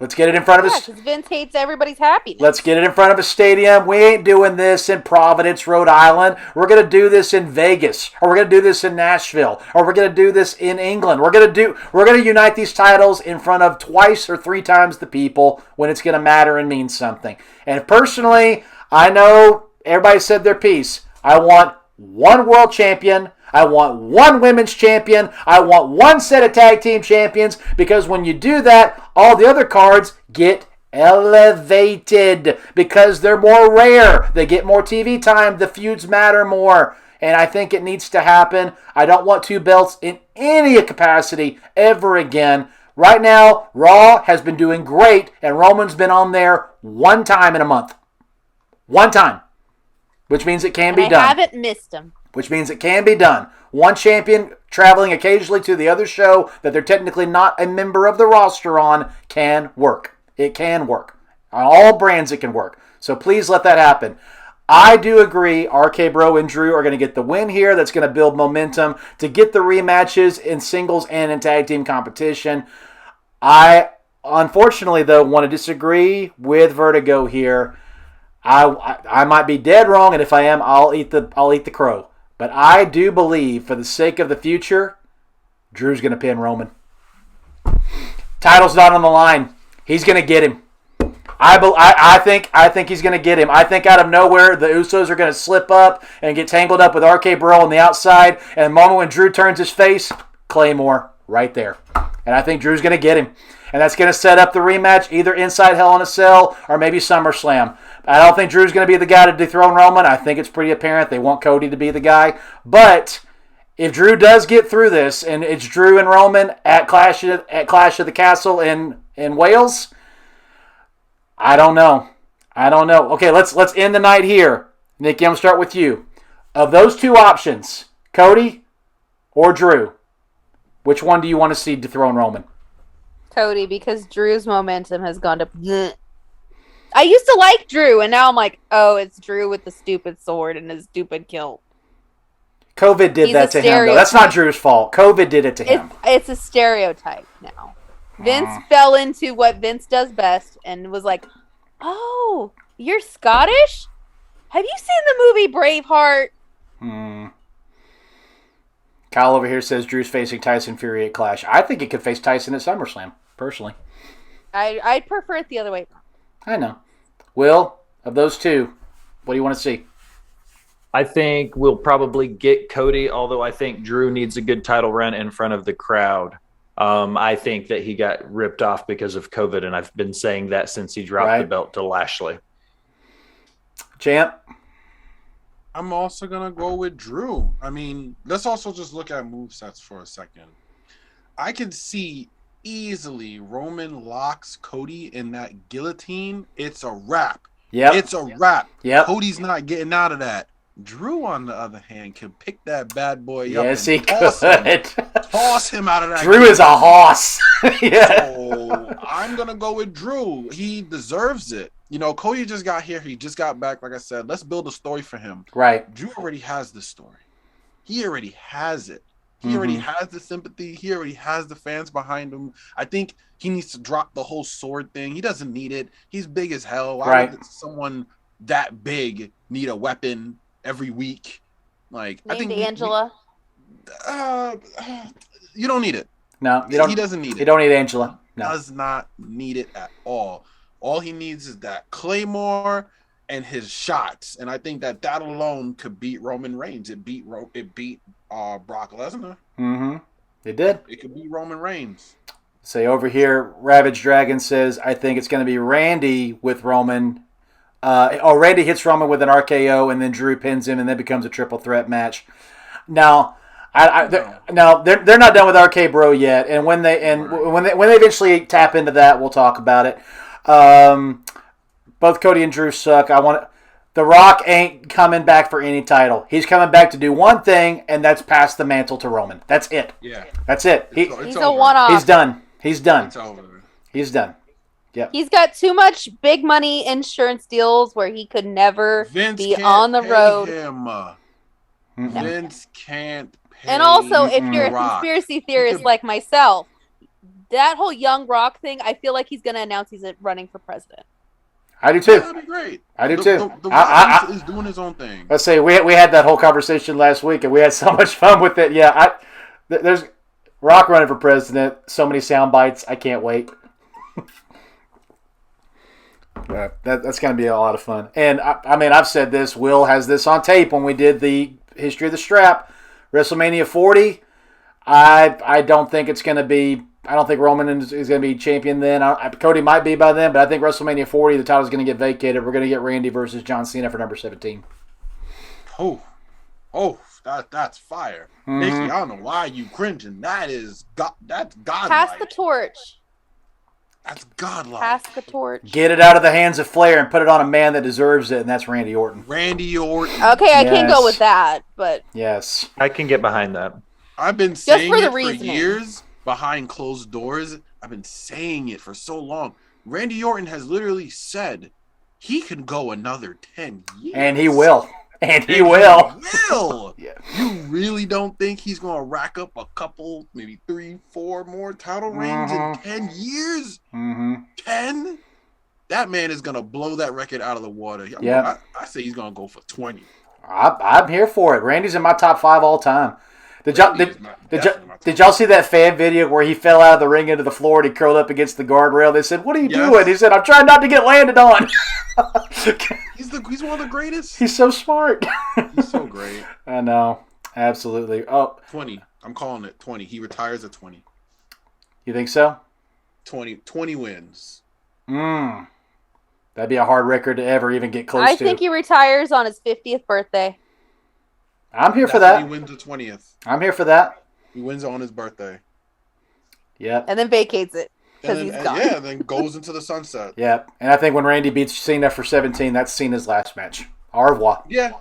Let's get it in front of us. Because Vince hates everybody's happiness. Let's get it in front of a stadium. We ain't doing this in Providence, Rhode Island. We're going to do this in Vegas. Or we're going to do this in Nashville. Or we're going to do this in England. We're going to unite these titles in front of twice or three times the people when it's going to matter and mean something. And personally, I know everybody said their piece. I want one world champion. I want one women's champion. I want one set of tag team champions, because when you do that, all the other cards get elevated because they're more rare. They get more TV time. The feuds matter more. And I think it needs to happen. I don't want two belts in any capacity ever again. Right now, Raw has been doing great, and Roman's been on there one time in a month. One time. Which means it can be done. I haven't missed him. Which means it can be done. One champion traveling occasionally to the other show that they're technically not a member of the roster on can work. It can work. On all brands it can work. So please let that happen. I do agree RK Bro and Drew are going to get the win here. That's going to build momentum to get the rematches in singles and in tag team competition. I, unfortunately, though, want to disagree with Vertigo here. I might be dead wrong, and if I am, I'll eat the crow. But I do believe, for the sake of the future, Drew's going to pin Roman. Title's not on the line. He's going to get him. I think he's going to get him. I think out of nowhere, the Usos are going to slip up and get tangled up with RK Bro on the outside. And the moment when Drew turns his face, Claymore right there. And I think Drew's going to get him. And that's going to set up the rematch either inside Hell in a Cell or maybe SummerSlam. I don't think Drew's going to be the guy to dethrone Roman. I think it's pretty apparent they want Cody to be the guy. But if Drew does get through this, and it's Drew and Roman at Clash of the Castle in Wales, I don't know. Okay, let's end the night here. Nikki, I'm going to start with you. Of those two options, Cody or Drew, which one do you want to see dethrone Roman? Cody, because Drew's momentum has gone to... Bleh. I used to like Drew, and now I'm like, oh, it's Drew with the stupid sword and his stupid kilt. COVID did that to him, though. That's not Drew's fault. COVID did it to him. It's a stereotype now. Vince fell into what Vince does best and was like, oh, you're Scottish? Have you seen the movie Braveheart? Kyle over here says Drew's facing Tyson Fury at Clash. I think he could face Tyson at SummerSlam, personally. I'd prefer it the other way. I know. Will, of those two, what do you want to see? I think we'll probably get Cody, although I think Drew needs a good title run in front of the crowd. I think that he got ripped off because of COVID, and I've been saying that since he dropped the belt to Lashley. Champ? I'm also going to go with Drew. I mean, let's also just look at movesets for a second. I can see easily Roman locks Cody in that guillotine. It's a wrap. Yep. It's a wrap. Yep. Cody's not getting out of that. Drew, on the other hand, can pick that bad boy up. Yes, he could. Toss him out of that. Drew is a hoss. Yeah. So I'm going to go with Drew. He deserves it. You know, Cody just got here. He just got back. Like I said, let's build a story for him. Right. Drew already has the story. He already has it. He already has the sympathy. He already has the fans behind him. I think he needs to drop the whole sword thing. He doesn't need it. He's big as hell. Why would someone that big need a weapon every week? Like, I think Angela. You don't need it. No, you don't. He doesn't need it. You don't need Angela. No. Does not need it at all. All he needs is that Claymore and his shots, and I think that alone could beat Roman Reigns. It beat Brock Lesnar. It did. It could be Roman Reigns. Say over here, Ravage Dragon says, I think it's going to be Randy with Roman. Randy hits Roman with an RKO, and then Drew pins him, and then becomes a triple threat match. Now, they're not done with RK Bro yet, and when they eventually tap into that, we'll talk about it. Both Cody and Drew suck. The Rock ain't coming back for any title. He's coming back to do one thing, and that's pass the mantle to Roman. That's it. Yeah. That's it. It's He's over. a one-off. He's done. He's done. It's over. He's done. Yep. He's got too much big money insurance deals where he could never Vince be can't on the pay road. him. Vince can't pay And also, if you're a Rock. conspiracy theorist like myself, that whole Young Rock thing, I feel like he's going to announce he's running for president. I do too. That'd be great. I do too. The Rock is doing his own thing. Let's say we had that whole conversation last week, and we had so much fun with it. Yeah, there's Rock running for president. So many sound bites. I can't wait. That's going to be a lot of fun. And I mean, I've said this. Will has this on tape when we did the history of the strap, WrestleMania 40. I don't think it's going to be. I don't think Roman is going to be champion then. Cody might be by then, but I think WrestleMania 40, the title's going to get vacated. We're going to get Randy versus John Cena for number 17. That's fire. Nikki, I don't know why you cringing. That's godlike. Pass the torch. That's godlike. Pass the torch. Get it out of the hands of Flair and put it on a man that deserves it, and that's Randy Orton. Randy Orton. Okay, I can go with that, but yes, I can get behind that. I've been saying for the it reasoning. for years behind closed doors. I've been saying it for so long. Randy Orton has literally said he can go another 10 years. and he will. And he will. Yeah. You really don't think he's going to rack up a couple, maybe 3-4 more title reigns in 10 years? 10? That man is going to blow that record out of the water. Yeah. I say he's going to go for 20. I'm here for it. Randy's in my top 5 all time. Did Did y'all see that fan video where he fell out of the ring into the floor and he curled up against the guardrail? They said, "What are you doing?" He said, "I'm trying not to get landed on." He's one of the greatest. He's so smart. He's so great. I know. Absolutely. Oh, 20. I'm calling it 20. He retires at 20. you think so? 20 wins. That'd be a hard record to ever even get close to. I think he retires on his 50th birthday. I'm here for that. He wins the 20th. I'm here for that. He wins on his birthday. Yep. And then vacates it because he's gone. Yeah, then goes into the sunset. Yep. And I think when Randy beats Cena for 17, that's Cena's last match. Au revoir. Yeah.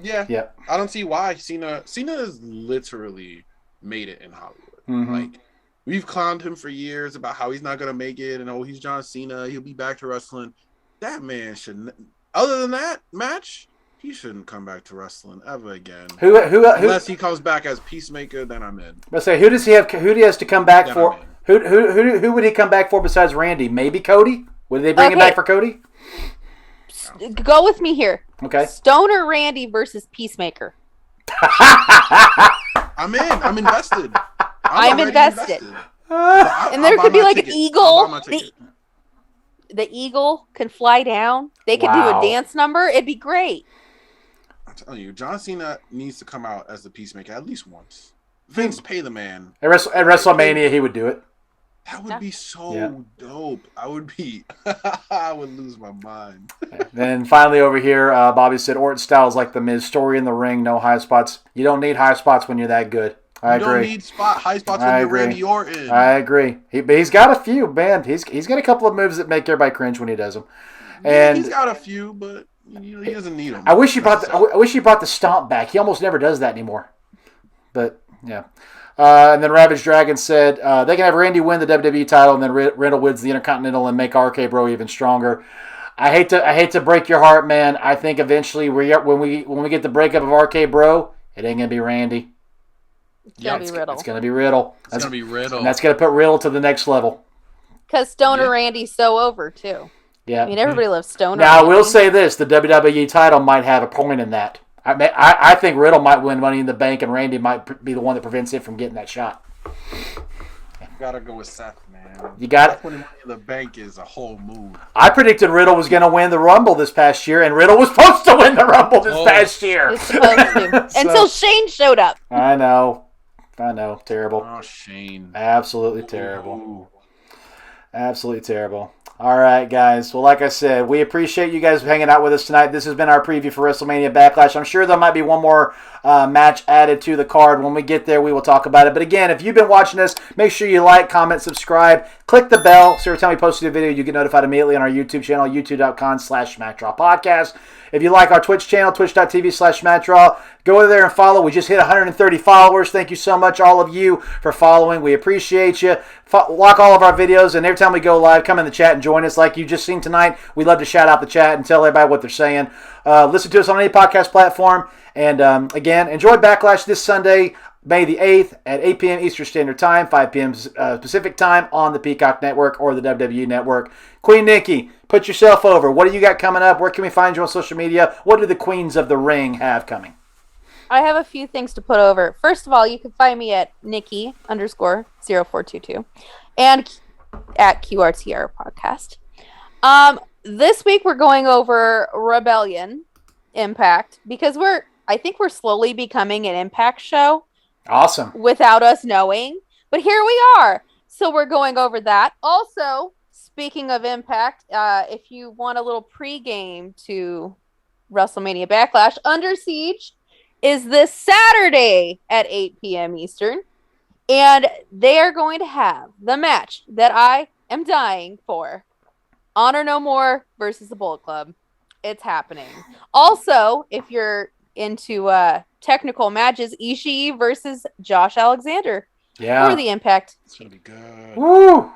Yep. I don't see why. Cena has literally made it in Hollywood. Like, we've clowned him for years about how he's not going to make it and, he's John Cena. He'll be back to wrestling. That man shouldn't. Other than that match, he shouldn't come back to wrestling ever again. Who Unless he comes back as Peacemaker, then I'm in. Let's say, who does he have? Who he has to come back Then for? I'm in. Who would he come back for besides Randy? Maybe Cody. Would they bring him back for Cody? Go with me here. Okay. Stoner Randy versus Peacemaker. I'm in. I'm invested. I'm already invested. And there I'll could buy be my like ticket. an I'll eagle. buy my ticket. The eagle can fly down. They could do Wow. a dance number. It'd be great. I'm telling you, John Cena needs to come out as the Peacemaker at least once. Vince, pay the man. At WrestleMania, he would do it. That would be so dope. I would lose my mind. Then finally over here, Bobby said Orton style is like the Miz story in the ring, no high spots. You don't need high spots when you're that good. I agree. You don't need high spots when you're Randy Orton. I agree. But he's got a few, man. He's got a couple of moves that make everybody cringe when he does them. And he's got a few, but he doesn't need them. I wish he brought the stomp back. He almost never does that anymore. But yeah. And then Ravage Dragon said they can have Randy win the WWE title and then Riddle wins the Intercontinental and make RK Bro even stronger. I hate to break your heart, man. I think eventually when we get the breakup of RK Bro, it ain't gonna be Randy. It's gonna be Riddle. It's gonna be Riddle. It's gonna be Riddle. And that's gonna put Riddle to the next level. Because Stoner Randy's so over too. Yeah. I mean, everybody loves Stoner. Now I will Randy. say this: the WWE title might have a point in that. I think Riddle might win Money in the Bank, and Randy might be the one that prevents him from getting that shot. Gotta go with Seth, man. You got it. Money in the Bank is a whole move. I predicted Riddle was going to win the Rumble this past year, and Riddle was supposed to win the Rumble this past year. He's supposed to. Until Shane showed up. I know. Terrible. Oh, Shane. Absolutely terrible. Ooh. Absolutely terrible. All right, guys. Well, like I said, we appreciate you guys hanging out with us tonight. This has been our preview for WrestleMania Backlash. I'm sure there might be one more match added to the card. When we get there, we will talk about it. But again, if you've been watching us, make sure you like, comment, subscribe, click the bell, so every time we post a video, you get notified immediately on our YouTube channel, youtube.com/SmackDrawPodcast. If you like our Twitch channel, twitch.tv/SmackDraw, go over there and follow. We just hit 130 followers. Thank you so much, all of you, for following. We appreciate you. Like all of our videos, and every time we go live, come in the chat and join us like you just seen tonight. We love to shout out the chat and tell everybody what they're saying. Listen to us on any podcast platform. And again, enjoy Backlash this Sunday, May the 8th at 8 p.m. Eastern Standard Time, 5 p.m. Pacific Time on the Peacock Network or the WWE Network. Queen Nikki, put yourself over. What do you got coming up? Where can we find you on social media? What do the Queens of the Ring have coming? I have a few things to put over. First of all, you can find me at Nikki_0422 and at QRTR Podcast. This week we're going over Rebellion Impact because I think we're slowly becoming an Impact show. Awesome. Without us knowing. But here we are. So we're going over that. Also, speaking of Impact, if you want a little pregame to WrestleMania Backlash, Under Siege is this Saturday at 8 p.m. Eastern. And they are going to have the match that I am dying for. Honor No More versus the Bullet Club. It's happening. Also, if you're into technical matches, Ishii versus Josh Alexander for the Impact. It's going to be good. Woo!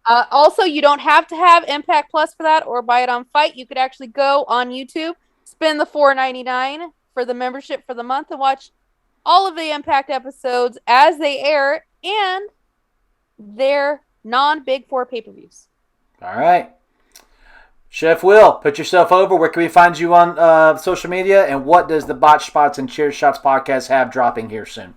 Also, you don't have to have Impact Plus for that or buy it on Fight. You could actually go on YouTube, spend the $4.99 for the membership for the month and watch all of the Impact episodes as they air and their non-Big Four pay-per-views. All right. Chef Will, put yourself over. Where can we find you on social media? And what does the Botch Spots and Cheer Shots podcast have dropping here soon?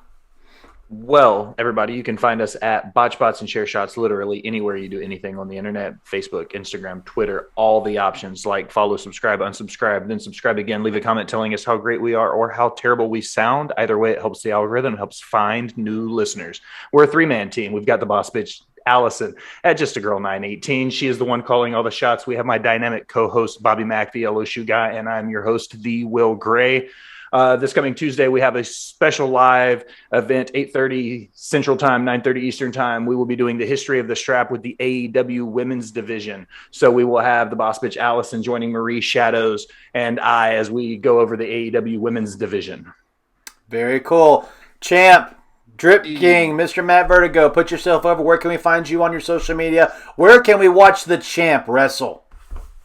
Well, everybody, you can find us at Botchbots and Share Shots literally anywhere you do anything on the internet, Facebook, Instagram, Twitter, all the options like follow, subscribe, unsubscribe, then subscribe again, leave a comment telling us how great we are or how terrible we sound. Either way, it helps the algorithm, it helps find new listeners. We're a three-man team. We've got the boss bitch, Alison, at Just a Girl 918. She is the one calling all the shots. We have my dynamic co-host, Bobby Mack, the Yellow Shoe Guy, and I'm your host, the Will Gray. This coming Tuesday, we have a special live event, 8:30 Central Time, 9:30 Eastern Time. We will be doing the history of the strap with the AEW Women's Division. So we will have the boss bitch Allison joining Marie Shadows and I as we go over the AEW Women's Division. Very cool. Champ, Drip King, Mr. Matt Vertigo, put yourself over. Where can we find you on your social media? Where can we watch the champ wrestle?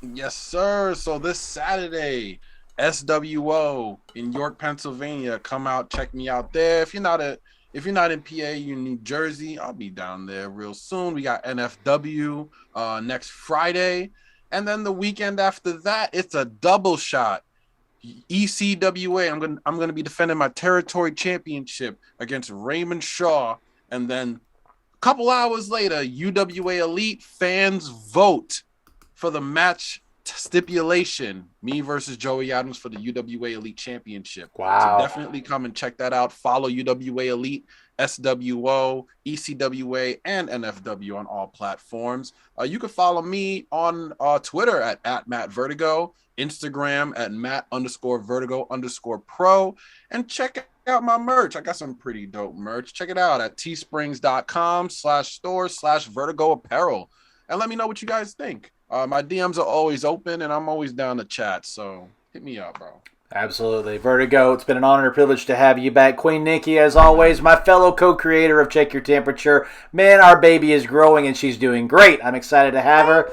Yes, sir. So this Saturday, SWO in York, Pennsylvania. Come out, check me out there. If you're not in PA, you're in New Jersey, I'll be down there real soon. We got NFW next Friday, and then the weekend after that, it's a double shot. ECWA. I'm gonna be defending my territory championship against Raymond Shaw, and then a couple hours later, UWA Elite fans vote for the match stipulation, me versus Joey Adams for the UWA Elite Championship. Wow. So definitely come and check that out. Follow UWA Elite, SWO, ECWA, and NFW on all platforms. You can follow me on Twitter at MattVertigo, Instagram at Matt_Vertigo_pro, and check out my merch. I got some pretty dope merch. Check it out at teesprings.com/store/Vertigo Apparel. And let me know what you guys think. My DMs are always open, and I'm always down to chat, so hit me up, bro. Absolutely. Vertigo, it's been an honor and privilege to have you back. Queen Nikki, as always, my fellow co-creator of Check Your Temperature. Man, our baby is growing, and she's doing great. I'm excited to have her.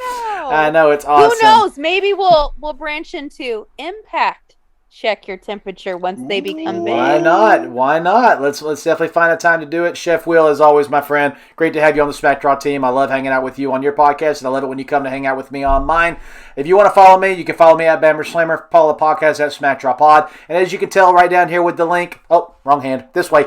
I know, it's awesome. Who knows? Maybe we'll branch into Impact Check Your Temperature once they become big. Why not? Why not? Let's definitely find a time to do it. Chef Will, as always, my friend, great to have you on the SmackDraw team. I love hanging out with you on your podcast, and I love it when you come to hang out with me on mine. If you want to follow me, you can follow me at Bama Slammer. Follow the podcast at SmackDraw Pod. And as you can tell right down here with the link, oh, wrong hand, this way.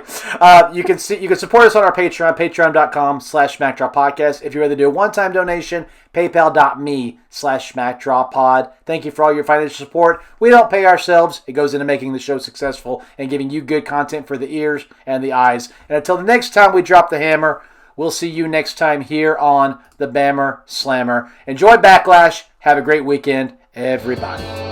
You can support us on our Patreon, patreon.com/SmackDraw Podcast. If you rather do a one-time donation, paypal.me/SmackDrawPod. Thank you for all your financial support. We don't pay ourselves. It goes into making the show successful and giving you good content for the ears and the eyes. And until the next time we drop the hammer, We'll see you next time here on the Bama Slammer. Enjoy Backlash. Have a great weekend, everybody.